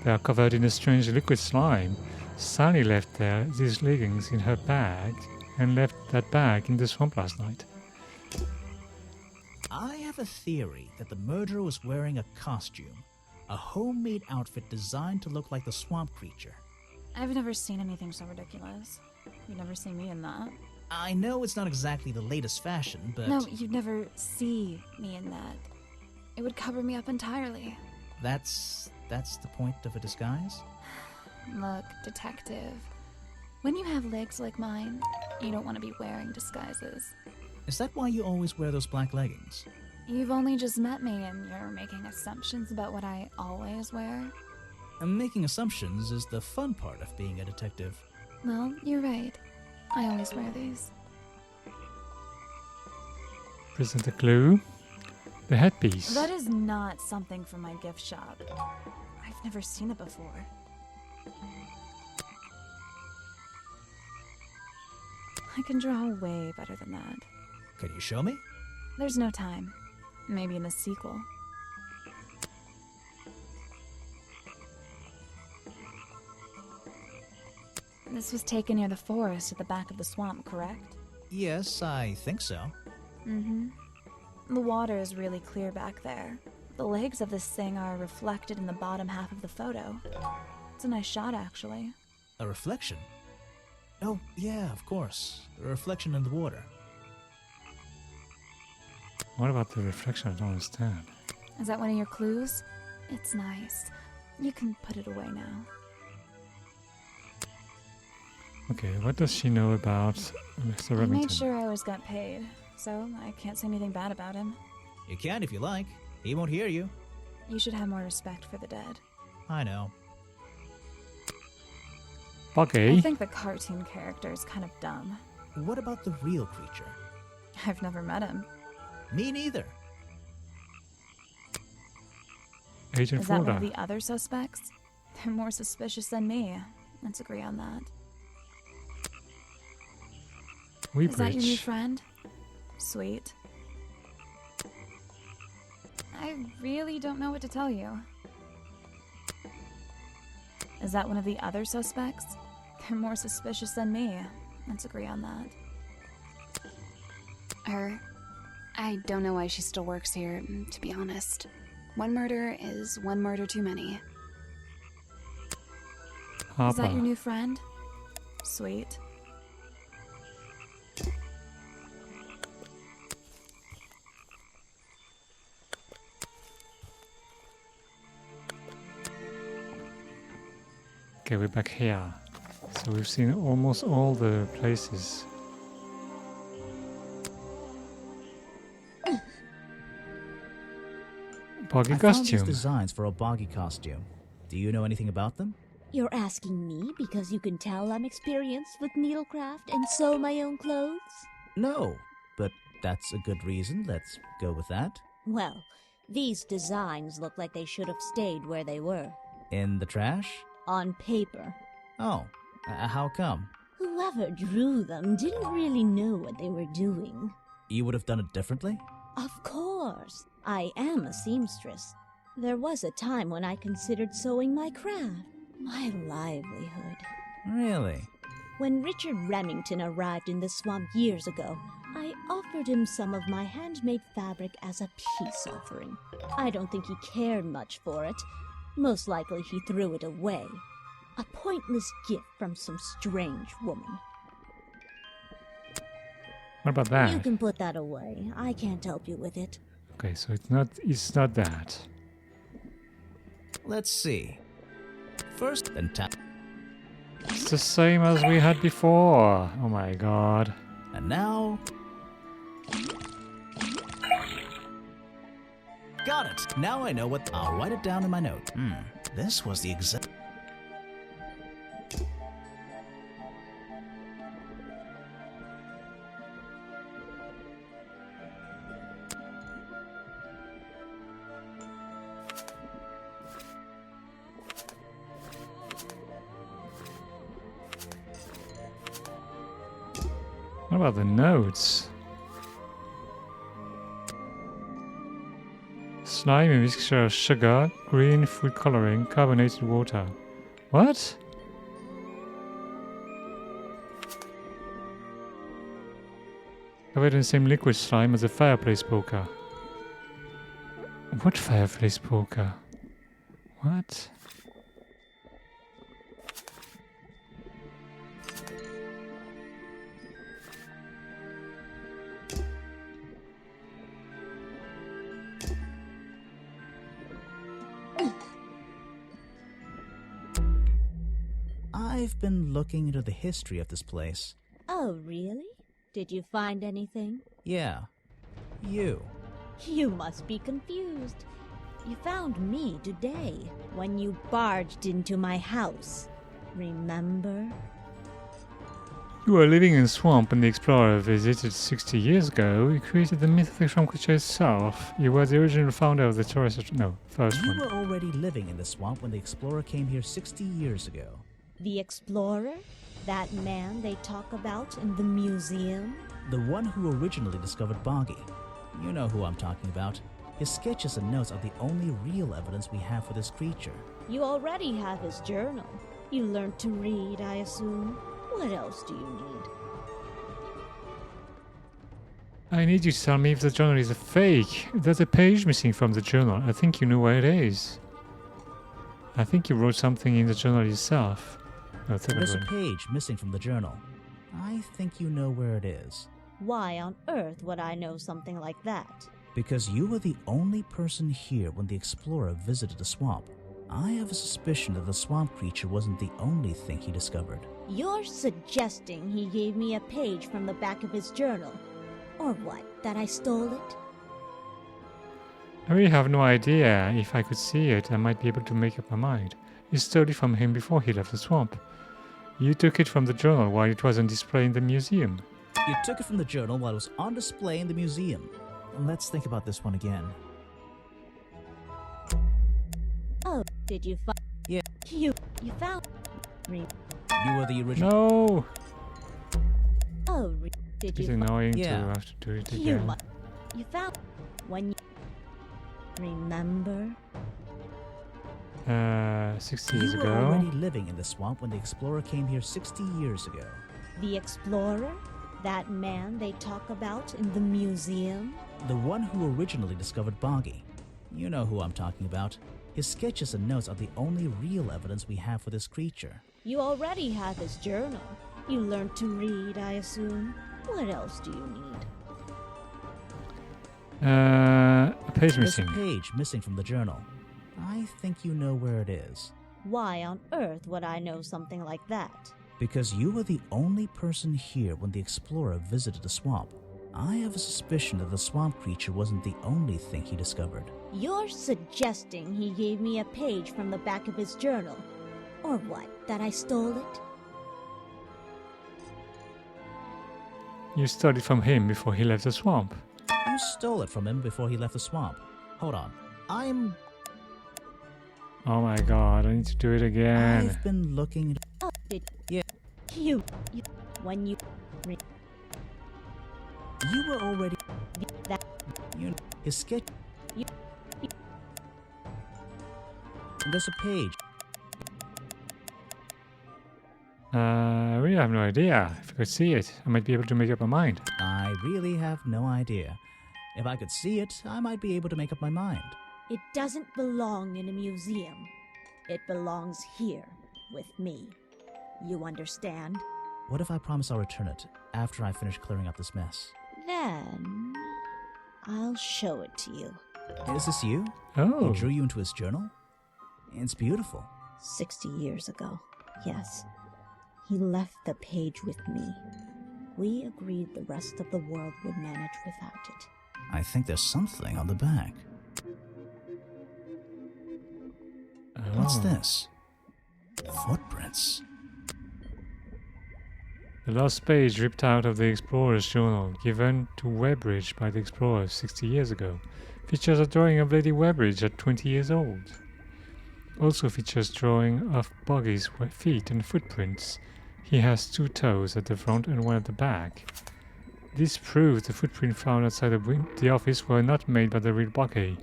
are covered in a strange liquid slime. Sally left these leggings in her bag and left that bag in the swamp last night. I have a theory that the murderer was wearing a costume, a homemade outfit designed to look like the swamp creature. I've never seen anything so ridiculous. You'd never see me in that. I know it's not exactly the latest fashion, but... No, you'd never see me in that. It would cover me up entirely. That's the point of a disguise? Look, detective. When you have legs like mine, you don't want to be wearing disguises. Is that why you always wear those black leggings? You've only just met me and you're making assumptions about what I always wear. And making assumptions is the fun part of being a detective. Well, you're right. I always wear these. Present a clue. The headpiece. That is not something from my gift shop. I've never seen it before. I can draw way better than that. Can you show me? There's no time. Maybe in the sequel. This was taken near the forest at the back of the swamp, correct? Yes, I think so. Mm-hmm. The water is really clear back there. The legs of this thing are reflected in the bottom half of the photo. It's a nice shot, actually. A reflection? Oh, yeah, of course. A reflection in the water. What about the reflection? I don't understand. Is that one of your clues? It's nice. You can put it away now. Okay, what does she know about Mr. I Remington? made sure I always got paid, so I can't say anything bad about him. You can if you like. He won't hear you. You should have more respect for the dead. I know. Okay. I think the cartoon character is kind of dumb. What about the real creature? I've never met him. Me neither. Agent Is that one of Florida. the other suspects? They're more suspicious than me. Let's agree on that. Is that your new Weebridge. friend? Sweet. I really don't know what to tell you. Is that one of the other suspects? They're more suspicious than me. Let's agree on that. Her. I don't know why she still works here, to be honest. One murder is one murder too many. Is that Harper. your new friend? Sweet. Okay, we're back here. So we've seen almost all the places. Boggy I found these costume. designs for a boggy costume. Do you know anything about them? You're asking me because you can tell I'm experienced with needlecraft and sew my own clothes? No, but that's a good reason. Let's go with that. Well, these designs look like they should have stayed where they were. In the trash? On paper. Oh, how come? Whoever drew them didn't really know what they were doing. You would have done it differently? Of course. I am a seamstress. There was a time when I considered sewing my craft, my livelihood. Really? When Richard Remington arrived in the swamp years ago, I offered him some of my handmade fabric as a peace offering. I don't think he cared much for it. Most likely he threw it away. A pointless gift from some strange woman. What about You that? can put that away. I can't help you with it. Okay, so it's not that. Let's see. First, then tap. It's the same as we had before. Oh my god. And now... Got it! Now I know what... I'll write it down in my note. This was the exact... What about the notes? Slimy mixture of sugar, green food coloring, carbonated water. What? Covered in the same liquid slime as the fireplace poker. What fireplace poker? What? I've been looking into the history of this place. Oh, really? Did you find anything? Yeah. You. You must be confused. You found me today, when you barged into my house. Remember? You were living in a swamp when the explorer visited 60 years ago. You created the myth of the swamp creature itself. You were the original founder of the tourist... first You one. were already living in the swamp when the explorer came here 60 years ago. The explorer? That man they talk about in the museum? The one who originally discovered Boggy. You know who I'm talking about. His sketches and notes are the only real evidence we have for this creature. You already have his journal. You learned to read, I assume. What else do you need? I need you to tell me if the journal is a fake. There's a page missing from the journal. I think you know where it is. I think you wrote something in the journal yourself. No, There's a page missing from the journal. I think you know where it is. Why on earth would I know something like that? Because you were the only person here when the explorer visited the swamp. I have a suspicion that the swamp creature wasn't the only thing he discovered. You're suggesting he gave me a page from the back of his journal? Or what, that I stole it? I really have no idea. If I could see it, I might be able to make up my mind. You stole it from him before he left the swamp. You took it from the journal while it was on display in the museum. You took it from the journal while it was on display in the museum. Let's think about this one again. Oh, did you find... Yeah. You found... You were the original... No! Oh, did It's you annoying to Yeah. have to do it You again. You found... When you... Remember? 60 years You were ago. already living in the swamp when the explorer came here 60 years ago. The explorer? That man they talk about in the museum? The one who originally discovered Boggy. You know who I'm talking about. His sketches and notes are the only real evidence we have for this creature. You already have his journal. You learned to read, I assume. What else do you need? A page There's a missing. page missing from the journal. I think you know where it is. Why on earth would I know something like that? Because you were the only person here when the explorer visited the swamp. I have a suspicion that the swamp creature wasn't the only thing he discovered. You're suggesting he gave me a page from the back of his journal? Or what, that I stole it? You stole it from him before he left the swamp. You stole it from him before he left the swamp. Hold on. Oh my god, I need to do it again. I've been looking... Oh, did... Yeah. You... When you... You were already... That... You... His sketch... You... There's a page. I really have no idea. If I could see it, I might be able to make up my mind. I really have no idea. If I could see it, I might be able to make up my mind. It doesn't belong in a museum. It belongs here, with me. You understand? What if I promise I'll return it after I finish clearing up this mess? Then... I'll show it to you. Is this you? Oh. He drew you into his journal? It's beautiful. 60 years ago, yes. He left the page with me. We agreed the rest of the world would manage without it. I think there's something on the back. What's Oh. this? Footprints. The last page ripped out of the explorer's journal, given to Webbridge by the explorer 60 years ago, features a drawing of Lady Webbridge at 20 years old. Also features drawing of Boggy's feet and footprints. He has 2 toes at the front and 1 at the back. This proves the footprint found outside the office were not made by the real buggy.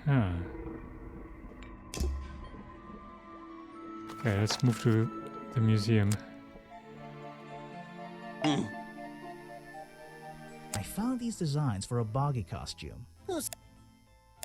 Huh. Okay, let's move to the museum. I found these designs for a boggy costume.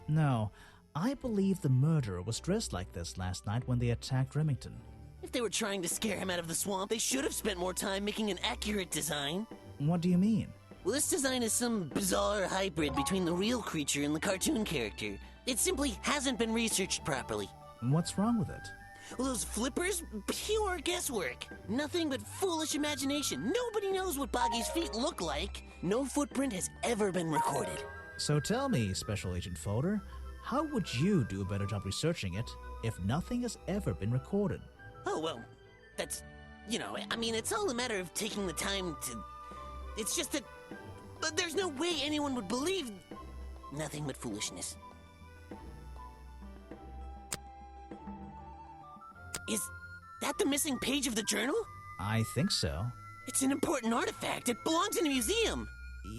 No, I believe the murderer was dressed like this last night when they attacked Remington. If they were trying to scare him out of the swamp, they should have spent more time making an accurate design. What do you mean? Well, this design is some bizarre hybrid between the real creature and the cartoon character. It simply hasn't been researched properly. What's wrong with it? Well, those flippers? Pure guesswork. Nothing but foolish imagination. Nobody knows what Boggy's feet look like. No footprint has ever been recorded. So tell me, Special Agent Folder, how would you do a better job researching it if nothing has ever been recorded? Oh, well, that's... I mean, it's all a matter of taking the time to... It's just that... But there's no way anyone would believe... Nothing but foolishness. Is that the missing page of the journal? I think so. It's an important artifact. It belongs in a museum.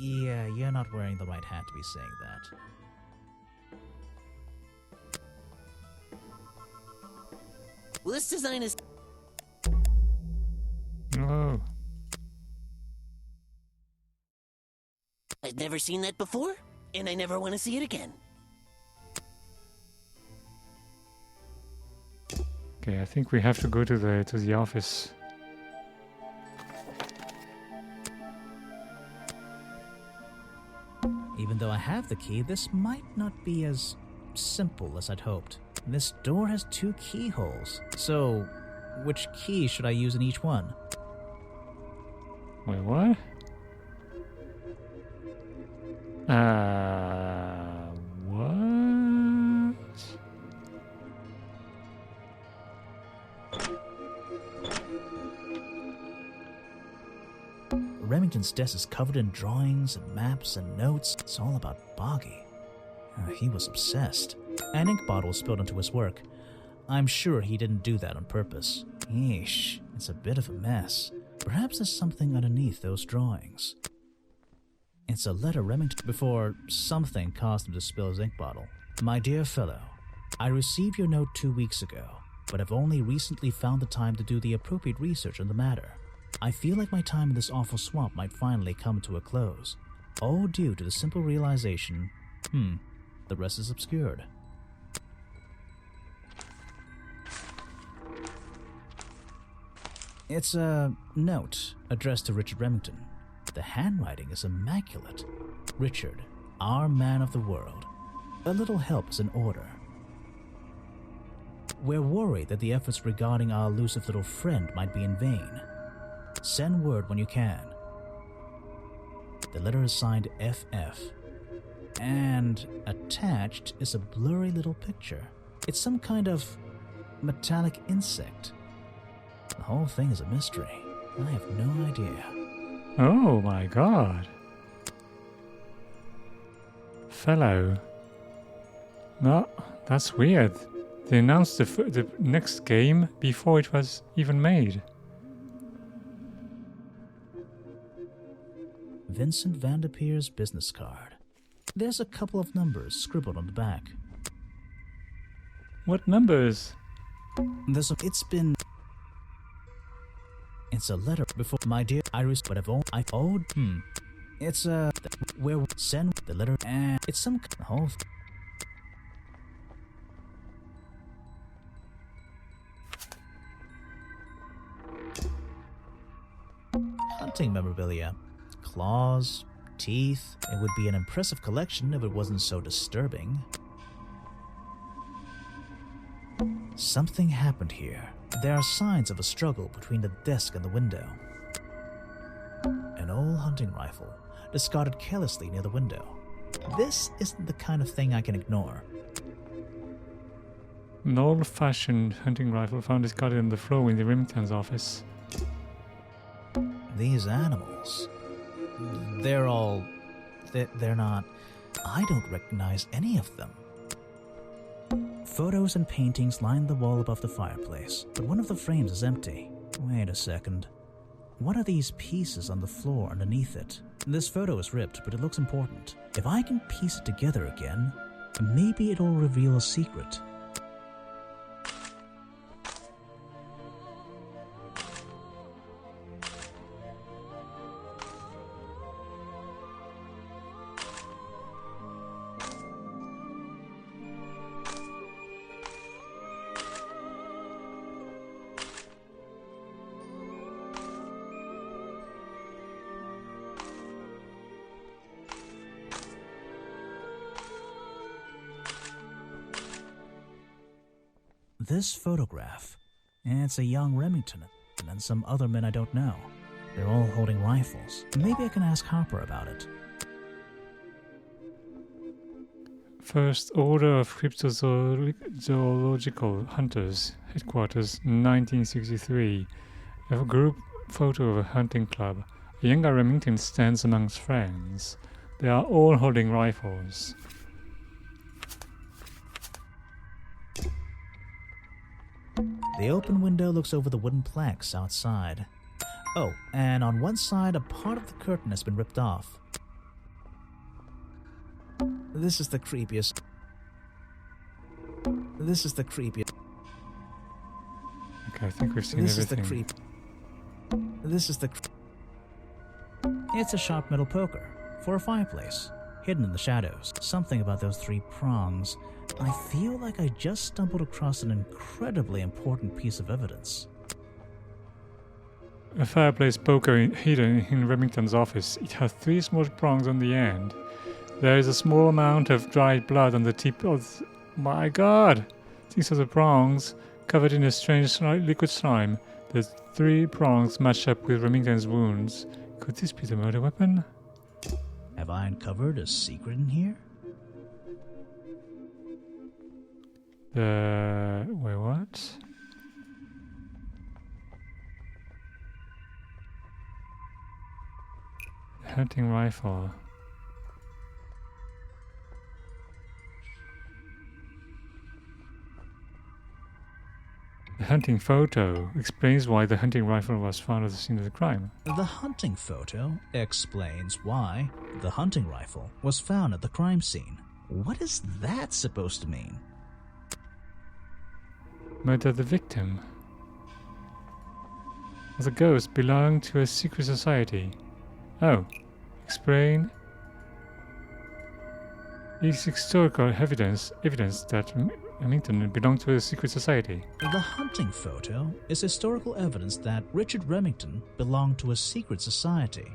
Yeah, you're not wearing the right hat to be saying that. Well, this design is... Oh. I've never seen that before, and I never want to see it again. Okay, I think we have to go to the office. Even though I have the key, this might not be as simple as I'd hoped. This door has 2 keyholes, so which key should I use in each one? Wait, what? What? Remington's desk is covered in drawings and maps and notes. It's all about Boggy. He was obsessed. An ink bottle spilled into his work. I'm sure he didn't do that on purpose. Yeesh, it's a bit of a mess. Perhaps there's something underneath those drawings. It's a letter Remington before something caused him to spill his ink bottle. My dear fellow, I received your note 2 weeks ago, but have only recently found the time to do the appropriate research on the matter. I feel like my time in this awful swamp might finally come to a close. All due to the simple realization, the rest is obscured. It's a note addressed to Richard Remington. The handwriting is immaculate. Richard, our man of the world. A little help is in order. We're worried that the efforts regarding our elusive little friend might be in vain. Send word when you can. The letter is signed FF. And attached is a blurry little picture. It's some kind of metallic insect. The whole thing is a mystery. I have no idea. Oh my god. Fellow. No, that's weird. They announced the next game before it was even made. Vincent Vanderpeer's business card. There's a couple of numbers scribbled on the back. What numbers? It's a letter before my dear Iris, but it's a where send the letter and it's some whole. Hunting memorabilia, claws, teeth. It would be an impressive collection if it wasn't so disturbing. Something happened here. There are signs of a struggle between the desk and the window. An old hunting rifle, discarded carelessly near the window. This isn't the kind of thing I can ignore. An old-fashioned hunting rifle found discarded on the floor in the Remington's office. These animals, they're not... I don't recognize any of them. Photos and paintings line the wall above the fireplace, but one of the frames is empty. Wait a second. What are these pieces on the floor underneath it? This photo is ripped, but it looks important. If I can piece it together again, maybe it'll reveal a secret. This photograph, it's a young Remington and some other men I don't know. They're all holding rifles. Maybe I can ask Harper about it. First Order of Cryptozoological Hunters, Headquarters, 1963. A group photo of a hunting club. A younger Remington stands amongst friends. They are all holding rifles. The open window looks over the wooden planks outside. Oh, and on one side, a part of the curtain has been ripped off. This is the creepiest. Okay, I think we've seen everything. It's a sharp metal poker for a fireplace, hidden in the shadows. Something about those 3 prongs. I feel like I just stumbled across an incredibly important piece of evidence. A fireplace poker hidden in Remington's office. It has 3 small prongs on the end. There is a small amount of dried blood on the tip of... My God! These are the prongs, covered in a strange liquid slime. The 3 prongs match up with Remington's wounds. Could this be the murder weapon? Have I uncovered a secret in here? Wait, what? Hunting rifle. The hunting photo explains why the hunting rifle was found at the scene of the crime. The hunting photo explains why the hunting rifle was found at the crime scene. What is that supposed to mean? Murder the victim. The ghost belonged to a secret society. Oh, explain. Is historical evidence that Remington belonged to a secret society. The hunting photo is historical evidence that Richard Remington belonged to a secret society.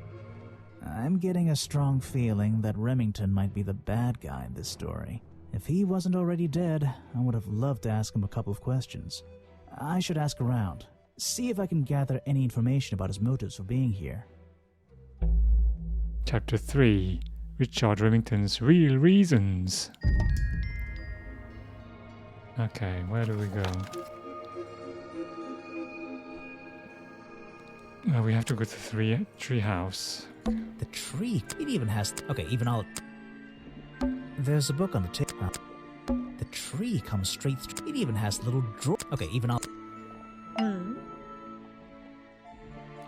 I'm getting a strong feeling that Remington might be the bad guy in this story. If he wasn't already dead, I would have loved to ask him a couple of questions. I should ask around, see if I can gather any information about his motives for being here. Chapter 3. Richard Remington's Real Reasons. Okay, where do we go? We have to go to the tree house. The tree? It even has... Okay, even I'll... There's a book on the table. The tree comes straight through. It even has little drawer. Okay, even I'll...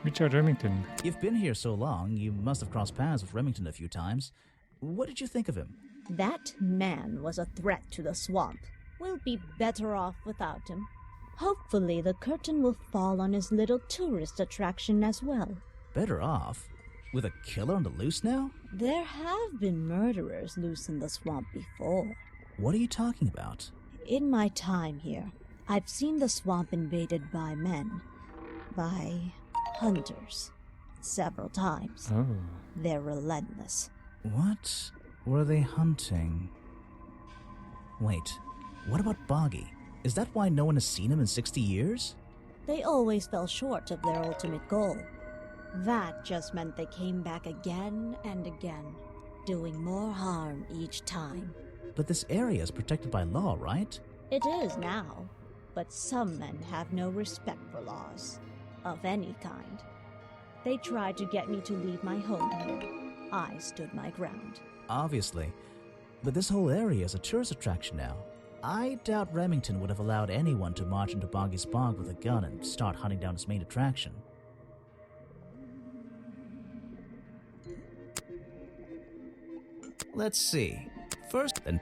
Richard Remington. You've been here so long, you must have crossed paths with Remington a few times. What did you think of him? That man was a threat to the swamp. We'll be better off without him. Hopefully the curtain will fall on his little tourist attraction as well. Better off? With a killer on the loose now? There have been murderers loose in the swamp before. What are you talking about? In my time here, I've seen the swamp invaded by men. By hunters. Several times. Oh. They're relentless. What were they hunting? Wait, what about Boggy? Is that why no one has seen him in 60 years? They always fell short of their ultimate goal. That just meant they came back again and again, doing more harm each time. But this area is protected by law, right? It is now, but some men have no respect for laws, of any kind. They tried to get me to leave my home here. I stood my ground. Obviously. But this whole area is a tourist attraction now. I doubt Remington would have allowed anyone to march into Boggy's Bog with a gun and start hunting down his main attraction. Let's see. First, then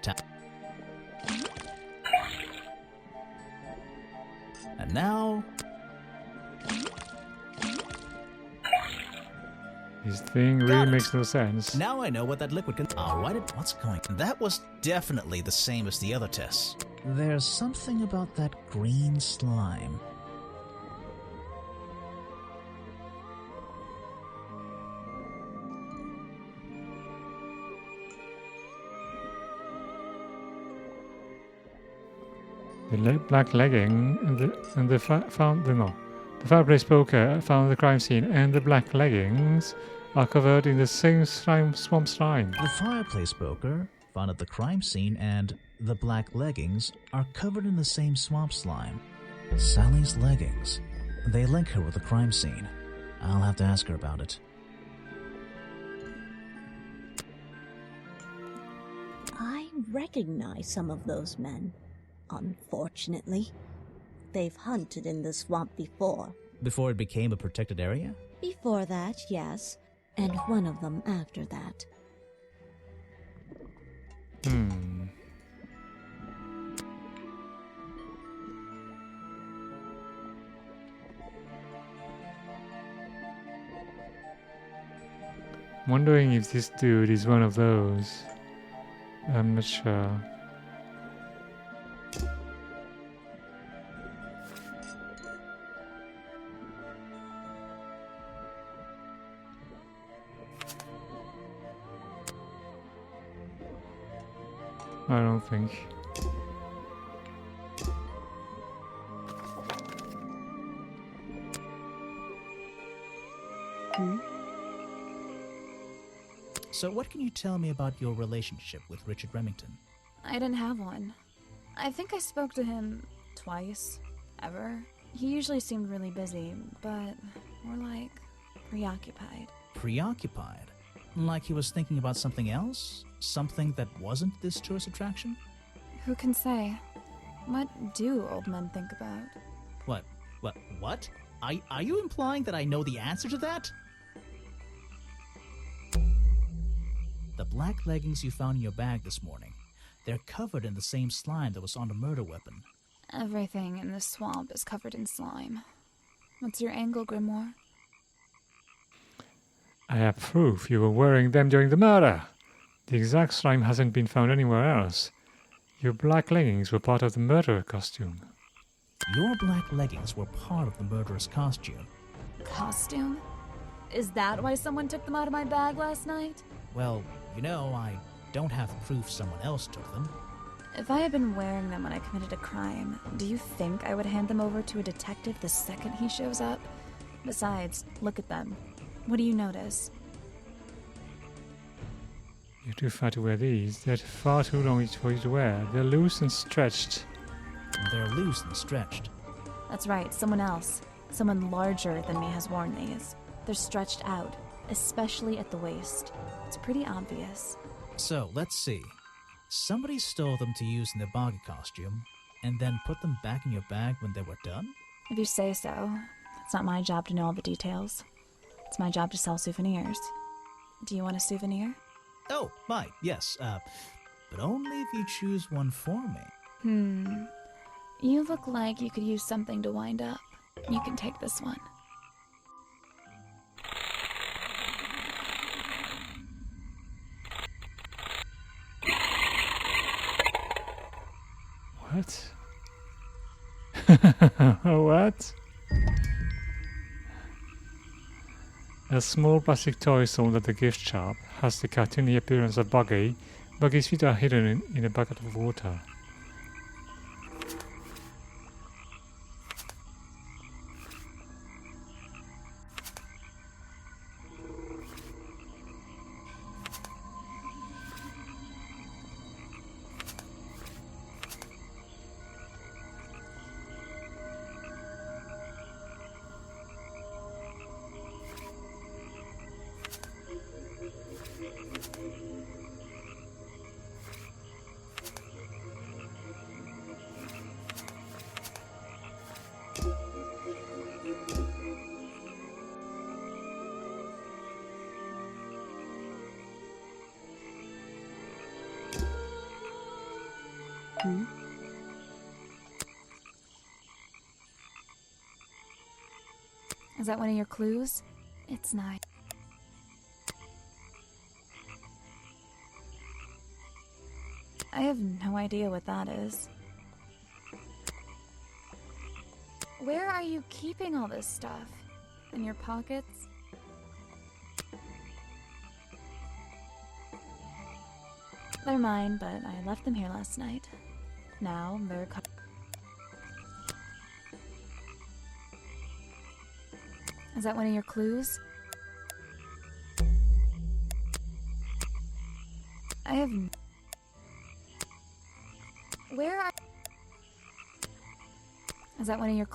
and now... This thing really makes no sense. Now I know what that liquid can... I'll write it. What's going... That was definitely the same as the other tests. There's something about that green slime. The black legging and the fireplace poker found the crime scene, and the black leggings are covered in the same swamp slime. The fireplace poker found at the crime scene and the black leggings are covered in the same swamp slime. Sally's leggings. They link her with the crime scene. I'll have to ask her about it. I recognize some of those men. Unfortunately, they've hunted in the swamp before. Before it became a protected area? Before that, yes. And one of them after that. Wondering if this dude is one of those. I'm not sure. I don't think. So what can you tell me about your relationship with Richard Remington? I didn't have one. I think I spoke to him twice, ever. He usually seemed really busy, but more like preoccupied. Preoccupied? Like he was thinking about something else? Something that wasn't this tourist attraction? Who can say? What do old men think about? What? Are you implying that I know the answer to that? The black leggings you found in your bag this morning, they're covered in the same slime that was on the murder weapon. Everything in this swamp is covered in slime. What's your angle, Grimoire? I have proof you were wearing them during the murder. The exact slime hasn't been found anywhere else. Your black leggings were part of the murderer costume. Your black leggings were part of the murderer's costume. Costume? Is that why someone took them out of my bag last night? Well, you know, I don't have proof someone else took them. If I had been wearing them when I committed a crime, do you think I would hand them over to a detective the second he shows up? Besides, look at them. What do you notice? You're too fat to wear these. They're far too long for you to wear. They're loose and stretched. They're loose and stretched. That's right, someone else. Someone larger than me has worn these. They're stretched out, especially at the waist. It's pretty obvious. So, let's see. Somebody stole them to use in their boggy costume, and then put them back in your bag when they were done? If you say so. It's not my job to know all the details. It's my job to sell souvenirs. Do you want a souvenir? Oh, yes, but only if you choose one for me. You look like you could use something to wind up. You can take this one. What? What? A small plastic toy sold at the gift shop has the cartoony appearance of Buggy. Buggy's feet are hidden in a bucket of water. Is that one of your clues? It's not. I have no idea what that is. Where are you keeping all this stuff? In your pockets? They're mine, but I left them here last night. Now they're Is that one of your clues? I have... Where are... Is that one of your...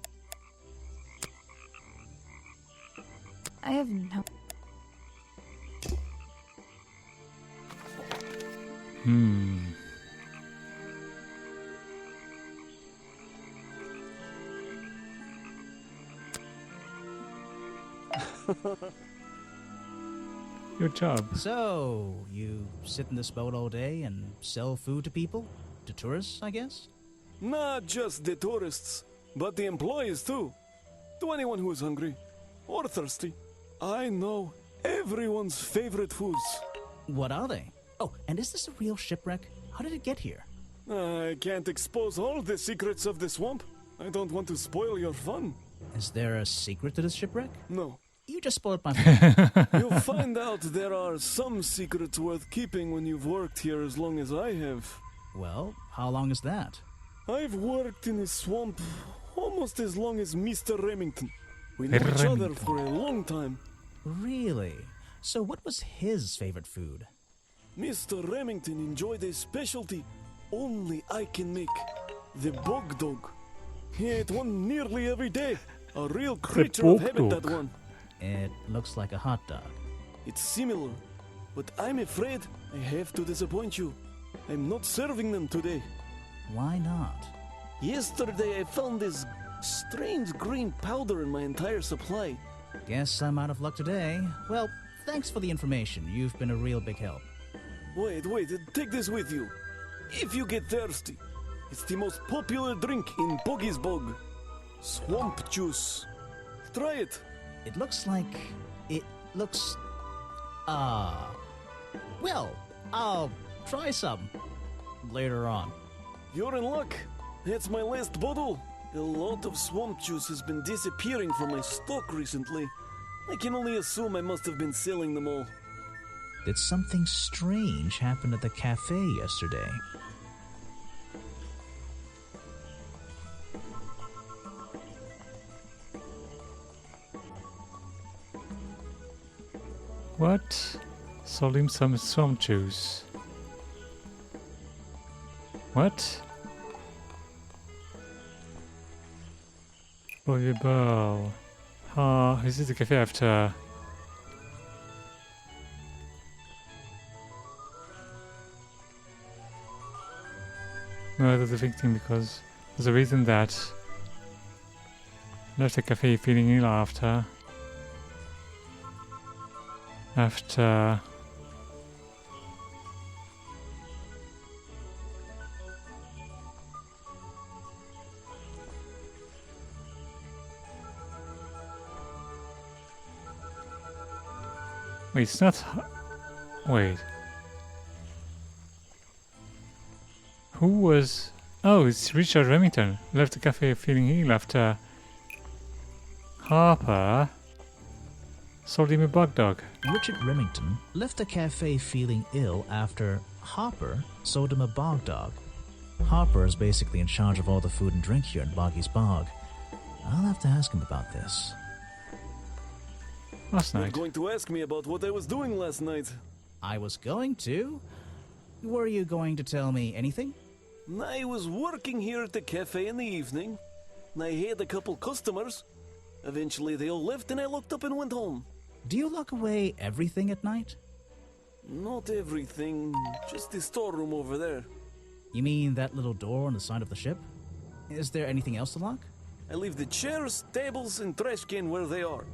I have no... Good job. So, you sit in this boat all day and sell food to people? To tourists, I guess? Not just the tourists, but the employees too. To anyone who is hungry or thirsty. I know everyone's favorite foods. What are they? Oh, and is this a real shipwreck? How did it get here? I can't expose all the secrets of the swamp. I don't want to spoil your fun. Is there a secret to this shipwreck? No. You just spoiled my fun. You'll find out there are some secrets worth keeping when you've worked here as long as I have. Well, how long is that? I've worked in the swamp almost as long as Mr. Remington. We know each other for a long time. Really? So what was his favorite food? Mr. Remington enjoyed a specialty only I can make. The bog dog. He ate one nearly every day. A real creature of habit, that one. It looks like a hot dog. It's similar, but I'm afraid I have to disappoint you. I'm not serving them today. Why not? Yesterday I found this strange green powder in my entire supply. Guess I'm out of luck today. Well, thanks for the information. You've been a real big help. Wait, take this with you. If you get thirsty, it's the most popular drink in Boggy's Bog. Swamp juice. Try it. It looks like... Well, I'll try some later on. You're in luck. That's my last bottle. A lot of swamp juice has been disappearing from my stock recently. I can only assume I must have been selling them all. Did something strange happen at the cafe yesterday? What? Sold him some swamp juice. What? Volleyball. Is it the cafe after? No, that's a victim because there's a reason that left the cafe feeling ill after. Wait, it's not... Wait. Who was... Oh, it's Richard Remington. Left the cafe feeling ill after... Harper sold him a bug dog. Richard Remington left the cafe feeling ill after Harper sold him a bog dog. Harper is basically in charge of all the food and drink here in Boggy's Bog. I'll have to ask him about this. Last night. You're going to ask me about what I was doing last night. I was going to? Were you going to tell me anything? I was working here at the cafe in the evening. I had a couple customers. Eventually they all left and I locked up and went home. Do you lock away everything at night? Not everything, just the storeroom over there. You mean that little door on the side of the ship? Is there anything else to lock? I leave the chairs, tables, and trash can where they are.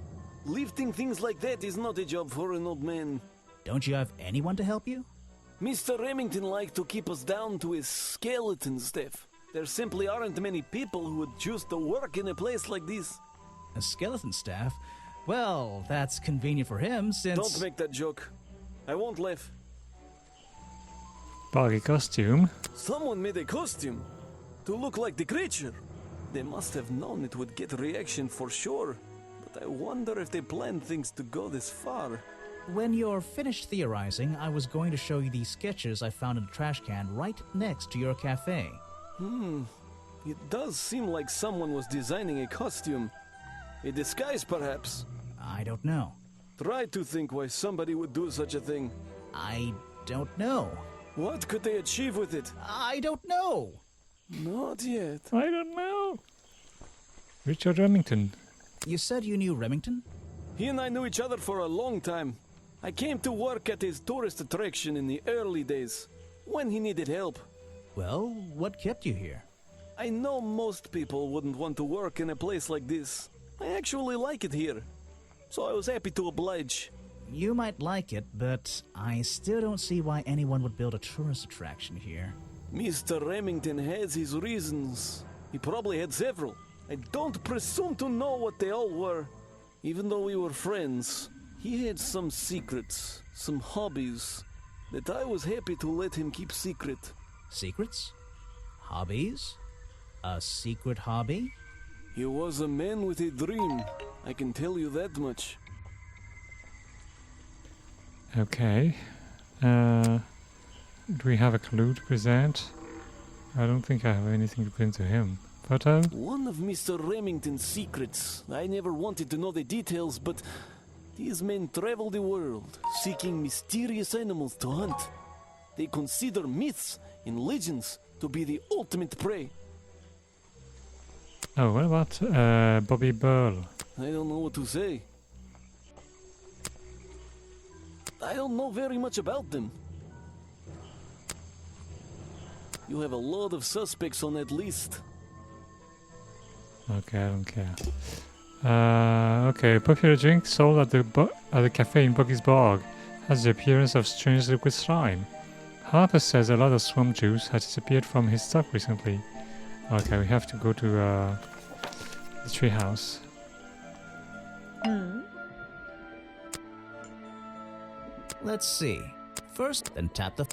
Lifting things like that is not a job for an old man. Don't you have anyone to help you? Mr. Remington liked to keep us down to his skeleton stuff. There simply aren't many people who would choose to work in a place like this. A skeleton staff? Well, that's convenient for him since... Don't make that joke. I won't laugh. Buggy costume. Someone made a costume to look like the creature. They must have known it would get a reaction for sure. But I wonder if they planned things to go this far. When you're finished theorizing, I was going to show you these sketches I found in a trash can right next to your cafe. It does seem like someone was designing a costume. A disguise, perhaps. I don't know. Try to think why somebody would do such a thing. I don't know. What could they achieve with it? I don't know. Not yet. I don't know. Richard Remington. You said you knew Remington? He and I knew each other for a long time. I came to work at his tourist attraction in the early days, when he needed help. Well, what kept you here? I know most people wouldn't want to work in a place like this. I actually like it here, so I was happy to oblige. You might like it, but I still don't see why anyone would build a tourist attraction here. Mr. Remington has his reasons. He probably had several. I don't presume to know what they all were. Even though we were friends, he had some secrets, some hobbies, that I was happy to let him keep secret. Secrets? Hobbies? A secret hobby? He was a man with a dream. I can tell you that much. Okay. Do we have a clue to present? I don't think I have anything to present to him. Photo? One of Mr. Remington's secrets. I never wanted to know the details, but these men travel the world, seeking mysterious animals to hunt. They consider myths and legends to be the ultimate prey. Oh, what about Bobby Burl? I don't know what to say. I don't know very much about them. You have a lot of suspects on that list. Okay, I don't care. Okay, popular drink sold at the cafe in Buggy's Bog has the appearance of strange liquid slime. Harper says a lot of swamp juice has disappeared from his stock recently. Okay, we have to go to the treehouse. Let's see. First, then tap the...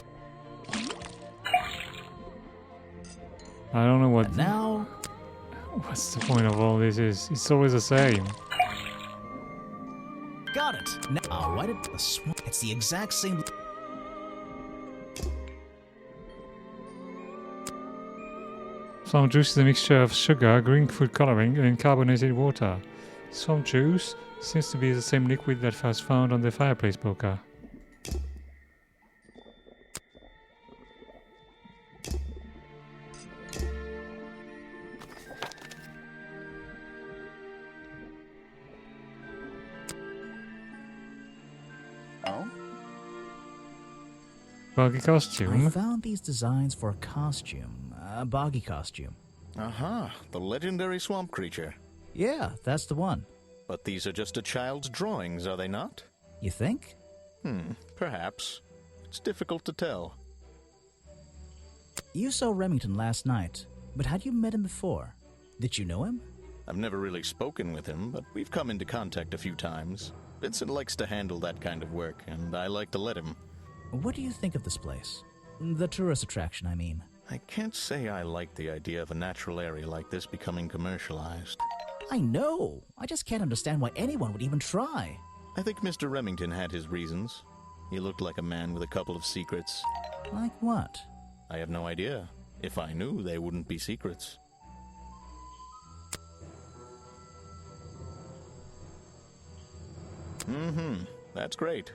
I don't know what... And now... What's the point of all this is? It's always the same. Got it! Now I'll write it... The swamp... It's the exact same... Swamp juice is a mixture of sugar, green food coloring, and carbonated water. Swamp juice seems to be the same liquid that was found on the fireplace poker. Buggy costume? I found these designs for a costume. A boggy costume. Aha, the legendary swamp creature. Yeah, that's the one. But these are just a child's drawings, are they not? You think? Perhaps. It's difficult to tell. You saw Remington last night, but had you met him before? Did you know him? I've never really spoken with him, but we've come into contact a few times. Vincent likes to handle that kind of work, and I like to let him. What do you think of this place? The tourist attraction, I mean. I can't say I like the idea of a natural area like this becoming commercialized. I know! I just can't understand why anyone would even try. I think Mr. Remington had his reasons. He looked like a man with a couple of secrets. Like what? I have no idea. If I knew, they wouldn't be secrets. That's great.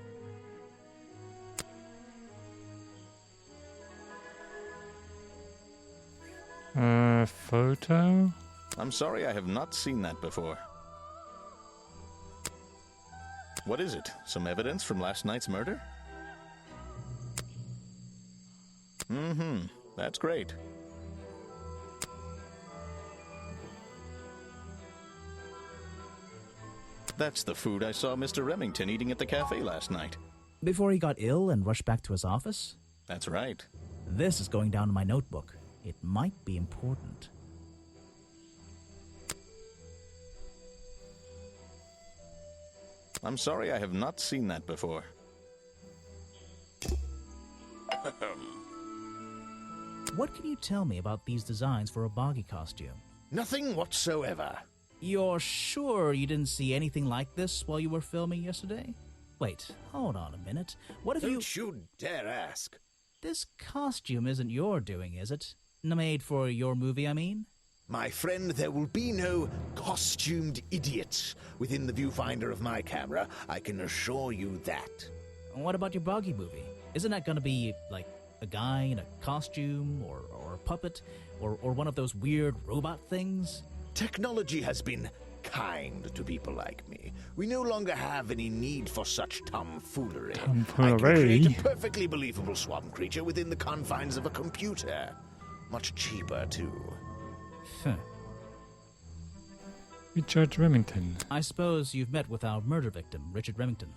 Photo? I'm sorry, I have not seen that before. What is it? Some evidence from last night's murder? That's great. That's the food I saw Mr. Remington eating at the cafe last night. Before he got ill and rushed back to his office? That's right. This is going down in my notebook. It might be important. I'm sorry I have not seen that before. What can you tell me about these designs for a boggy costume? Nothing whatsoever. You're sure you didn't see anything like this while you were filming yesterday? Wait, hold on a minute. What if Don't you dare ask. This costume isn't your doing, is it? Made for your movie, I mean? My friend, there will be no costumed idiots within the viewfinder of my camera. I can assure you that. What about your boggy movie? Isn't that gonna be, like, a guy in a costume, or a puppet, or one of those weird robot things? Technology has been kind to people like me. We no longer have any need for such tomfoolery. I can create a perfectly believable swamp creature within the confines of a computer. Much cheaper, too. Huh. Richard Remington. I suppose you've met with our murder victim, Richard Remington.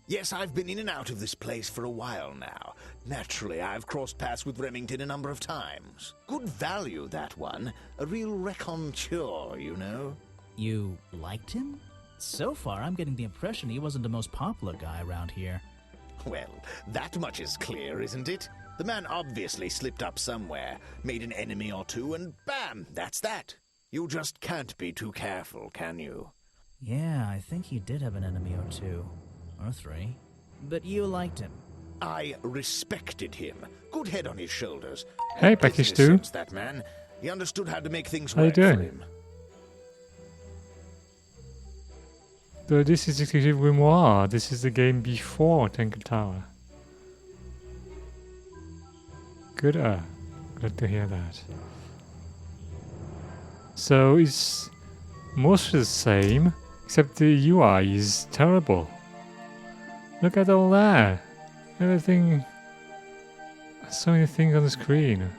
Yes, I've been in and out of this place for a while now. Naturally, I've crossed paths with Remington a number of times. Good value, that one. A real raconteur, you know. You liked him? So far, I'm getting the impression he wasn't the most popular guy around here. Well, that much is clear, isn't it? The man obviously slipped up somewhere, made an enemy or two, and bam, that's that. You just can't be too careful, can you? Yeah, I think he did have an enemy or two. Or three. But you liked him. I respected him. Good head on his shoulders. Hey, Becky Stu. That man. He understood how to make things How you work for doing? him. So this is Detective Grimoire. This is the game before Tanker Tower. Good. Glad to hear that. So it's mostly the same, except the UI is terrible. Look at all that. Everything. So many things on the screen.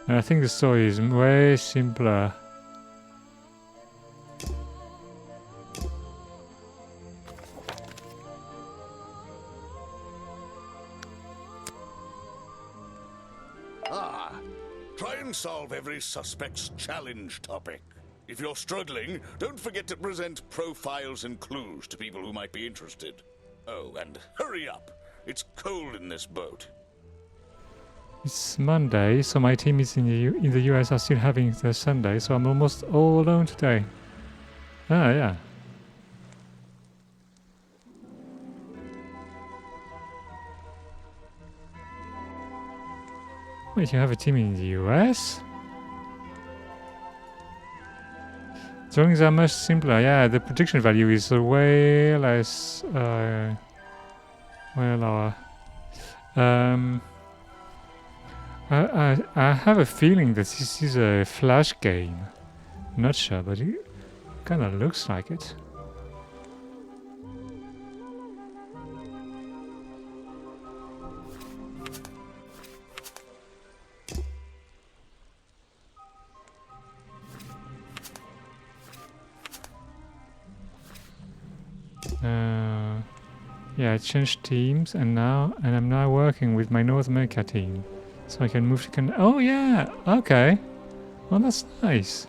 And I think the story is way simpler. Try and solve every suspect's challenge topic. If you're struggling, don't forget to present profiles and clues to people who might be interested. Oh, and hurry up. It's cold in this boat. It's Monday, so my team is in the US are still having their Sunday, so I'm almost all alone today. Ah, yeah. Wait, you have a team in the US? Drawings are much simpler. Yeah, the prediction value is way less, way lower. I have a feeling that this is a Flash game. Not sure, but it kind of looks like it. Yeah, I changed teams, and I'm now working with my North America team, so I can move to Canada. Oh yeah, okay. Well, that's nice.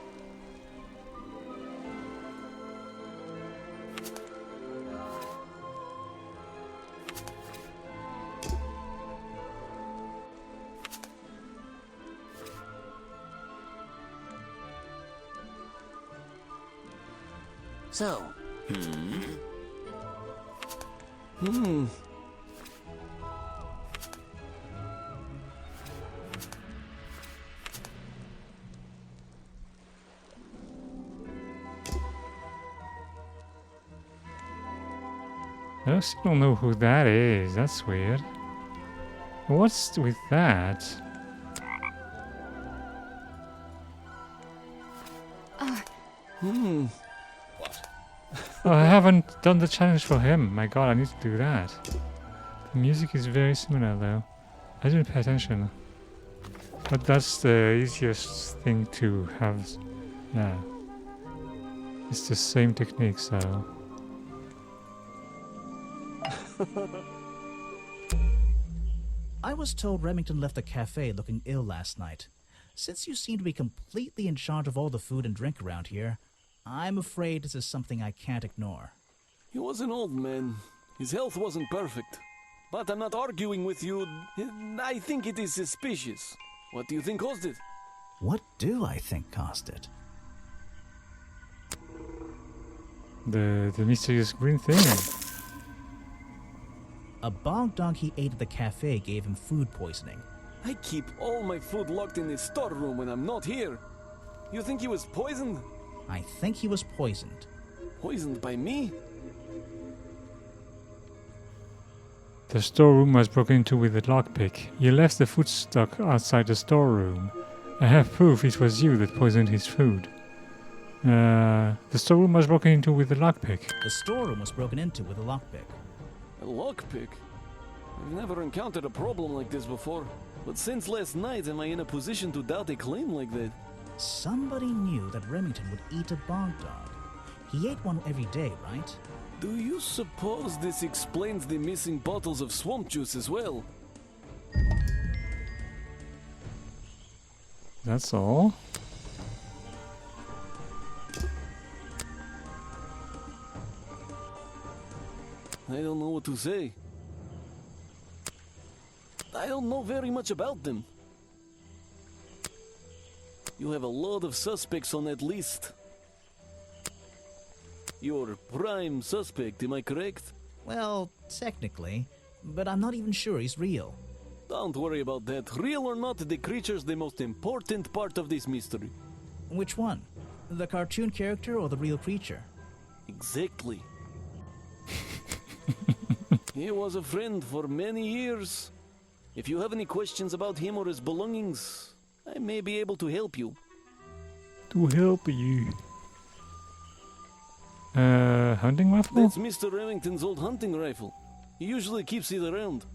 So, I still don't know who that is. That's weird. What's with that? Oh, I haven't done the challenge for him. My god, I need to do that. The music is very similar though. I didn't pay attention. But that's the easiest thing to have. Yeah. It's the same technique, so... I was told Remington left the cafe looking ill last night. Since you seem to be completely in charge of all the food and drink around here, I'm afraid this is something I can't ignore. He was an old man. His health wasn't perfect. But I'm not arguing with you. I think it is suspicious. What do you think caused it? What do I think caused it? The mysterious green thing. A bog dog he ate at the cafe gave him food poisoning. I keep all my food locked in the storeroom when I'm not here. You think he was poisoned? I think he was poisoned. Poisoned by me? The storeroom was broken into with a lockpick. You left the food stock outside the storeroom. I have proof it was you that poisoned his food. The storeroom was broken into with a lockpick. The storeroom was broken into with a lockpick. A lockpick? I've never encountered a problem like this before. But since last night, am I in a position to doubt a claim like that? Somebody knew that Remington would eat a bog dog. He ate one every day, right? Do you suppose this explains the missing bottles of swamp juice as well? That's all. I don't know what to say. I don't know very much about them. You have a lot of suspects on that list. You're prime suspect, am I correct? Well, technically, but I'm not even sure he's real. Don't worry about that. Real or not, the creature's the most important part of this mystery. Which one? The cartoon character or the real creature? Exactly. He was a friend for many years. If you have any questions about him or his belongings, I may be able to help you. To help you. Hunting rifle? That's Mr. Remington's old hunting rifle. He usually keeps it around.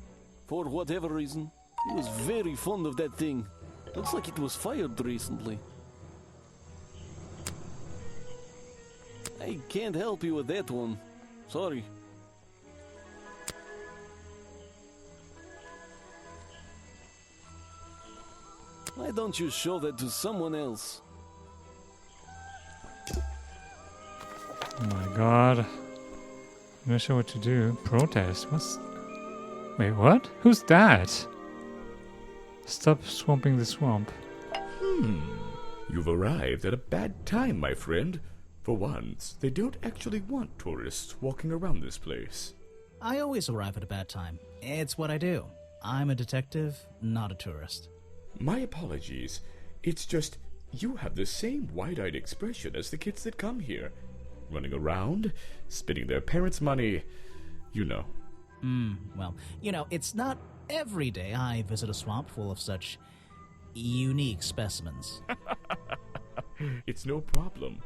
For whatever reason. He was very fond of that thing. Looks like it was fired recently. I can't help you with that one. Sorry. Why don't you show that to someone else? Oh my god. I'm not sure what to do. Protest? What's... Wait, what? Who's that? Stop swamping the swamp. You've arrived at a bad time, my friend. For once, they don't actually want tourists walking around this place. I always arrive at a bad time. It's what I do. I'm a detective, not a tourist. My apologies. It's just, you have the same wide-eyed expression as the kids that come here. Running around, spending their parents' money, you know. Well, you know, it's not every day I visit a swamp full of such unique specimens. It's no problem.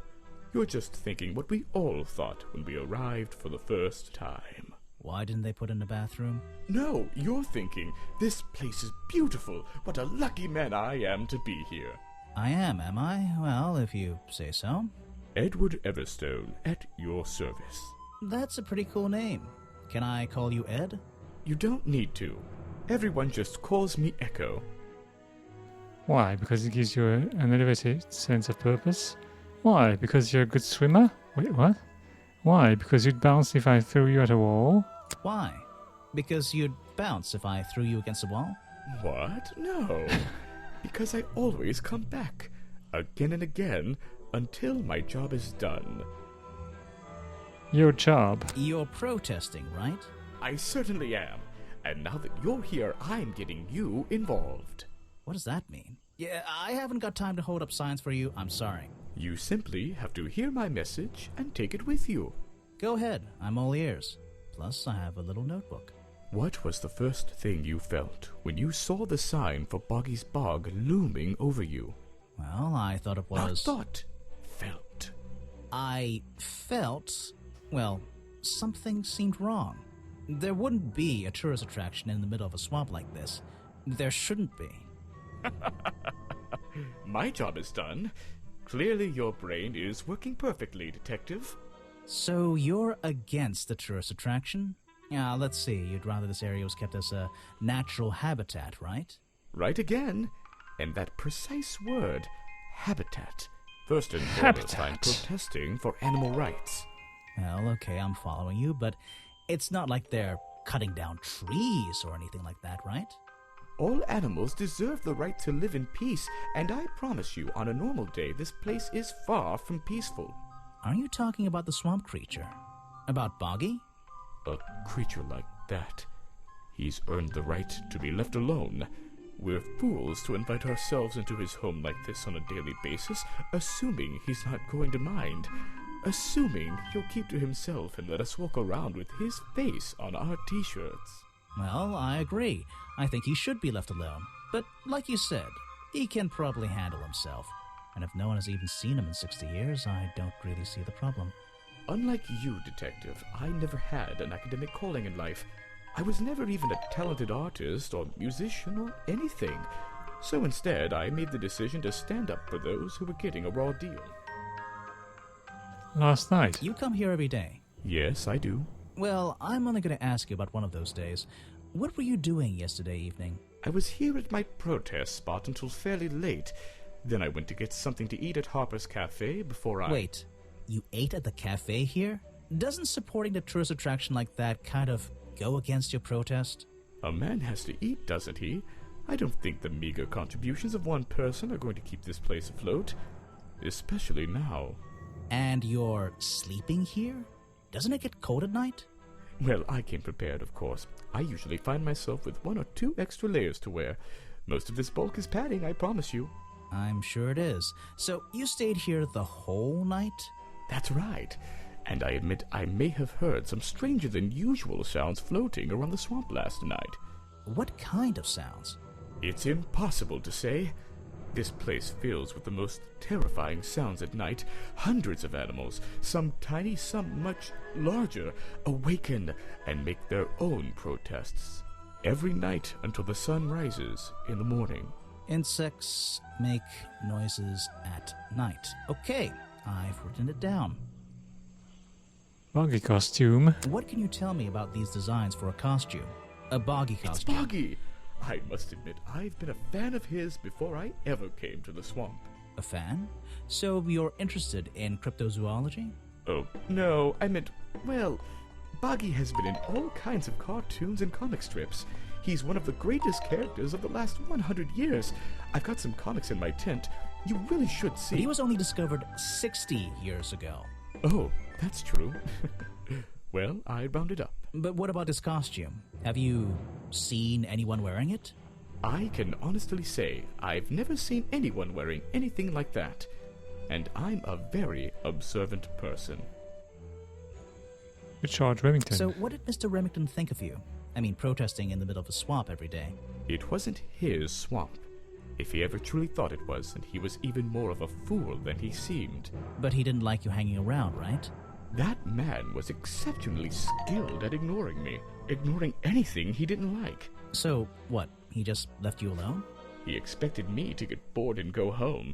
You're just thinking what we all thought when we arrived for the first time. Why didn't they put in a bathroom? No, you're thinking, this place is beautiful. What a lucky man I am to be here. I am I? Well, if you say so. Edward Everstone, at your service. That's a pretty cool name. Can I call you Ed? You don't need to. Everyone just calls me Echo. Why? Because it gives you an elevated sense of purpose? Why? Because you're a good swimmer? Wait, what? Why? Because you'd bounce if I threw you at a wall? Why? Because you'd bounce if I threw you against a wall? What? No. Because I always come back, again and again, until my job is done. Your job? You're protesting, right? I certainly am. And now that you're here, I'm getting you involved. What does that mean? Yeah, I haven't got time to hold up signs for you. I'm sorry. You simply have to hear my message and take it with you. Go ahead. I'm all ears. Plus, I have a little notebook. What was the first thing you felt when you saw the sign for Boggy's Bog looming over you? Well, I thought it was... Not thought. Felt. I felt... Well, something seemed wrong. There wouldn't be a tourist attraction in the middle of a swamp like this. There shouldn't be. My job is done. Clearly your brain is working perfectly, Detective. So you're against the tourist attraction? Yeah, let's see. You'd rather this area was kept as a natural habitat, right? Right again. And that precise word, habitat. First and foremost, I'm protesting for animal rights. Well, okay, I'm following you, but it's not like they're cutting down trees or anything like that, right? All animals deserve the right to live in peace, and I promise you, on a normal day, this place is far from peaceful. Are you talking about the swamp creature? About Boggy? A creature like that. He's earned the right to be left alone. We're fools to invite ourselves into his home like this on a daily basis, assuming he's not going to mind. Assuming he'll keep to himself and let us walk around with his face on our t-shirts. Well, I agree. I think he should be left alone. But like you said, he can probably handle himself. And if no one has even seen him in 60 years, I don't really see the problem. Unlike you, Detective, I never had an academic calling in life. I was never even a talented artist or musician or anything. So instead, I made the decision to stand up for those who were getting a raw deal. Last night? You come here every day? Yes, I do. Well, I'm only going to ask you about one of those days. What were you doing yesterday evening? I was here at my protest spot until fairly late. Then I went to get something to eat at Harper's Cafe before I... Wait, you ate at the cafe here? Doesn't supporting the tourist attraction like that kind of go against your protest? A man has to eat, doesn't he? I don't think the meager contributions of one person are going to keep this place afloat. Especially now. And you're sleeping here? Doesn't it get cold at night? Well, I came prepared, of course. I usually find myself with 1 or 2 extra layers to wear. Most of this bulk is padding, I promise you. I'm sure it is. So you stayed here the whole night? That's right. And I admit I may have heard some stranger than usual sounds floating around the swamp last night. What kind of sounds? It's impossible to say. This place fills with the most terrifying sounds at night. Hundreds of animals, some tiny, some much larger, awaken and make their own protests. Every night until the sun rises in the morning. Insects make noises at night. Okay, I've written it down. Boggy costume. What can you tell me about these designs for a costume? A Boggy costume. It's Boggy! I must admit, I've been a fan of his before I ever came to the swamp. A fan? So you're interested in cryptozoology? Oh, no, I meant, well, Boggy has been in all kinds of cartoons and comic strips. He's one of the greatest characters of the last 100 years. I've got some comics in my tent. You really should see. But he was only discovered 60 years ago. Oh, that's true. Well, I rounded up. But what about his costume? Have you seen anyone wearing it? I can honestly say I've never seen anyone wearing anything like that. And I'm a very observant person. Richard Remington. So what did Mr. Remington think of you? I mean, protesting in the middle of a swamp every day. It wasn't his swamp. If he ever truly thought it was, then he was even more of a fool than he seemed. But he didn't like you hanging around, right? That man was exceptionally skilled at ignoring me. Ignoring anything he didn't like. So, what? He just left you alone? He expected me to get bored and go home.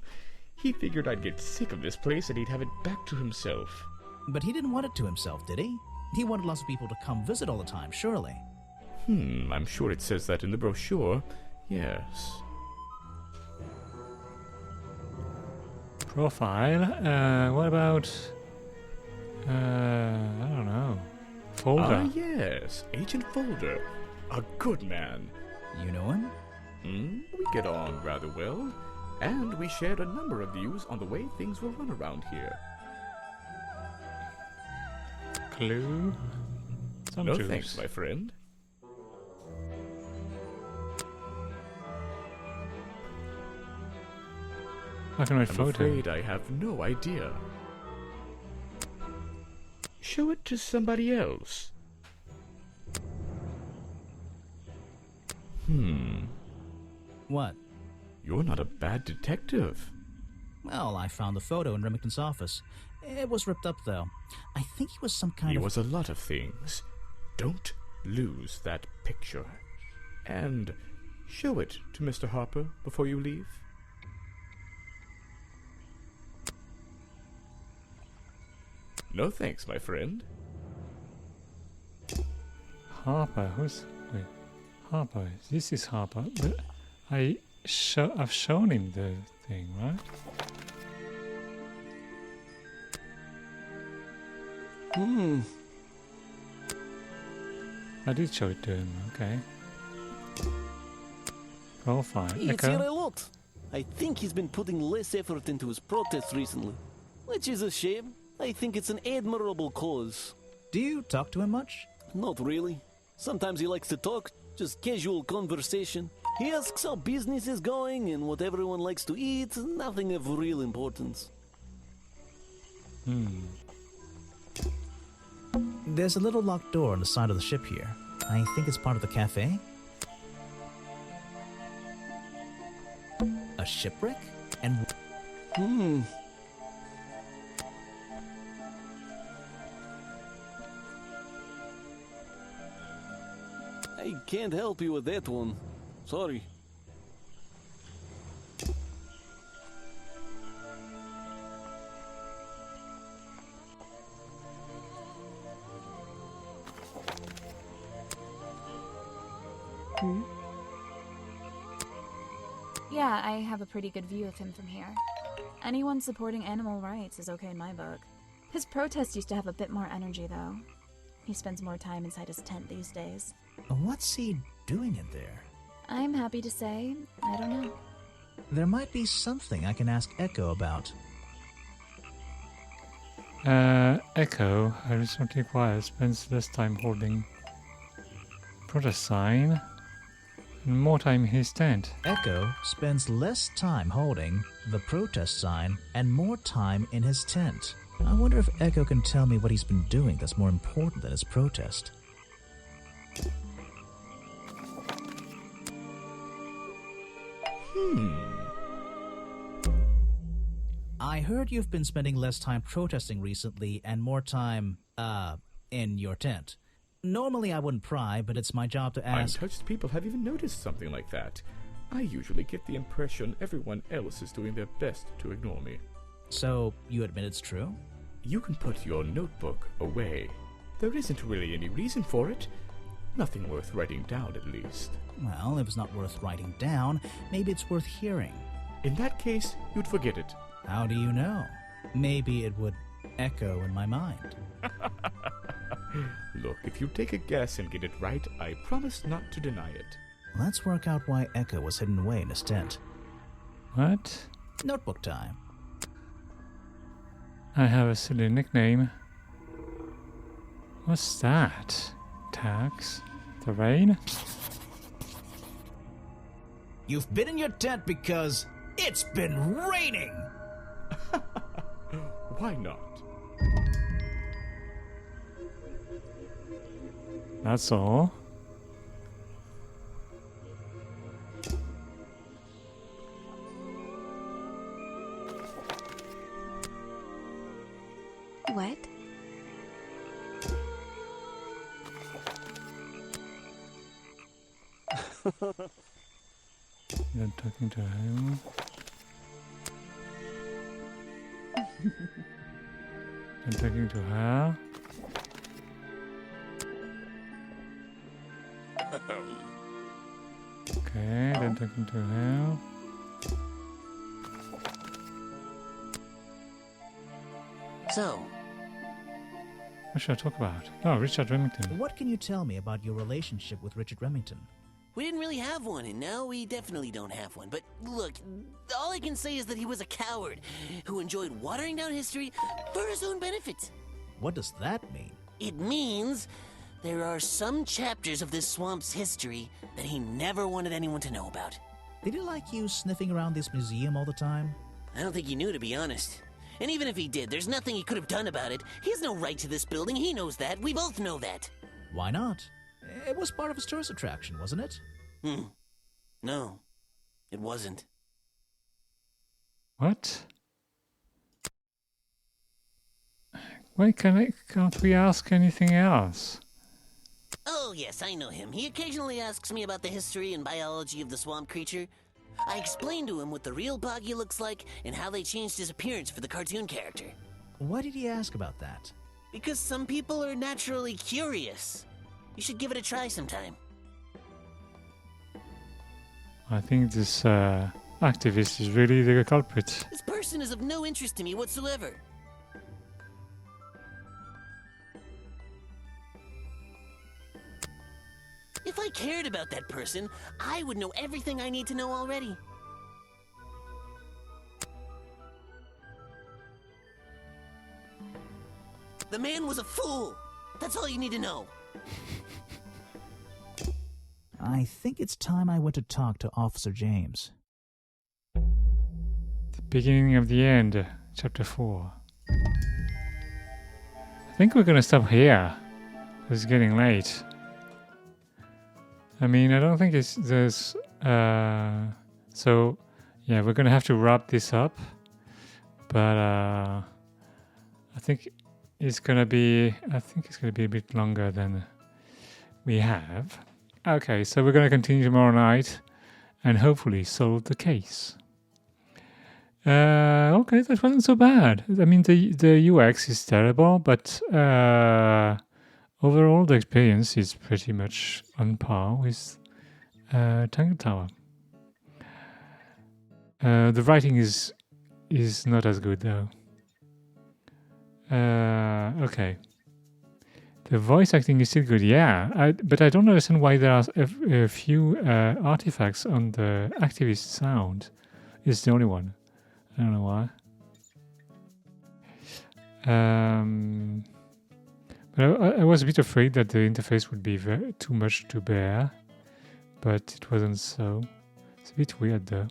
He figured I'd get sick of this place and he'd have it back to himself. But he didn't want it to himself, did he? He wanted lots of people to come visit all the time, surely. I'm sure it says that in the brochure. Yes. Profile. What about... I don't know. Folder. Ah, yes. Agent Folder. A good man. You know him? We get on rather well. And we shared a number of views on the way things will run around here. Clue. Some no juice. thanks, my friend. I can write I'm photo. afraid I have no idea. Show it to somebody else. What? You're not a bad detective. Well, I found the photo in Remington's office. It was ripped up, though. I think he was some kind He of... was a lot of things. Don't lose that picture. And show it to Mr. Harper before you leave. No thanks, my friend. Harper, wait, Harper. This is Harper, but I've shown him the thing, right? I did show it to him. Okay. Profile. It's here Echo. a lot. I think he's been putting less effort into his protests recently, which is a shame. I think it's an admirable cause. Do you talk to him much? Not really. Sometimes he likes to talk, just casual conversation. He asks how business is going and what everyone likes to eat, nothing of real importance. There's a little locked door on the side of the ship here. I think it's part of the cafe. A shipwreck? And I can't help you with that one. Sorry. Yeah, I have a pretty good view of him from here. Anyone supporting animal rights is okay in my book. His protest used to have a bit more energy, though. He spends more time inside his tent these days. what's he doing in there? I'm happy to say, I don't know. There might be something I can ask Echo about. Echo, I recently acquired, spends less time holding protest sign and more time in his tent. Echo spends less time holding the protest sign and more time in his tent. I wonder if Echo can tell me what he's been doing that's more important than his protest. I heard you've been spending less time protesting recently and more time, in your tent. Normally I wouldn't pry, but it's my job to ask. Untouched people have even noticed something like that. I usually get the impression everyone else is doing their best to ignore me. So, you admit it's true? You can put your notebook away. There isn't really any reason for it. Nothing worth writing down, at least. Well, if it's not worth writing down, maybe it's worth hearing. In that case, you'd forget it. How do you know? Maybe it would echo in my mind. Look, if you take a guess and get it right, I promise not to deny it. Let's work out why Echo was hidden away in his tent. What? Notebook time. I have a silly nickname. What's that? Tags? The rain? You've been in your tent because it's been raining! Why not? That's all. What? You're talking to him. I'm talking to her. Okay, then talking to her. So, What should I talk about? Oh, Richard Remington. What can you tell me about your relationship with Richard Remington? we didn't really have one, and now we definitely don't have one. But look, all I can say is that he was a coward who enjoyed watering down history for his own benefit. What does that mean? It means there are some chapters of this swamp's history that he never wanted anyone to know about. Did he like you sniffing around this museum all the time? I don't think he knew, to be honest. And even if he did, there's nothing he could have done about it. He has no right to this building. He knows that. We both know that. Why not? It was part of his tourist attraction, wasn't it? No, it wasn't. What? Why can't we ask anything else? Oh, yes, I know him. He occasionally asks me about the history and biology of the swamp creature. I explained to him what the real Boggy looks like and how they changed his appearance for the cartoon character. Why did he ask about that? Because some people are naturally curious. You should give it a try sometime. I think this activist is really the culprit. This person is of no interest to me whatsoever. If I cared about that person, I would know everything I need to know already. The man was a fool. That's all you need to know. I think it's time I went to talk to Officer James. The beginning of the end, chapter 4. I think we're gonna stop here. It's getting late. I mean, I don't think there's so yeah, we're gonna have to wrap this up. But I think it's gonna be a bit longer than we have. Okay, so we're gonna continue tomorrow night and hopefully solve the case. Okay, that wasn't so bad. I mean, the UX is terrible, but overall the experience is pretty much on par with Tangle Tower. The writing is not as good though. Okay. The voice acting is still good, yeah. But I don't understand why there are a few artifacts on the activist sound. It's the only one. I don't know why. But I was a bit afraid that the interface would be too much to bear. But it wasn't so. It's a bit weird though.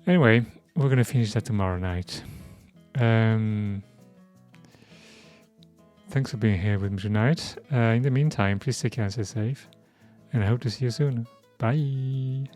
Anyway, we're going to finish that tomorrow night. Thanks for being here with me tonight. In the meantime, please take care and stay safe. And I hope to see you soon. Bye.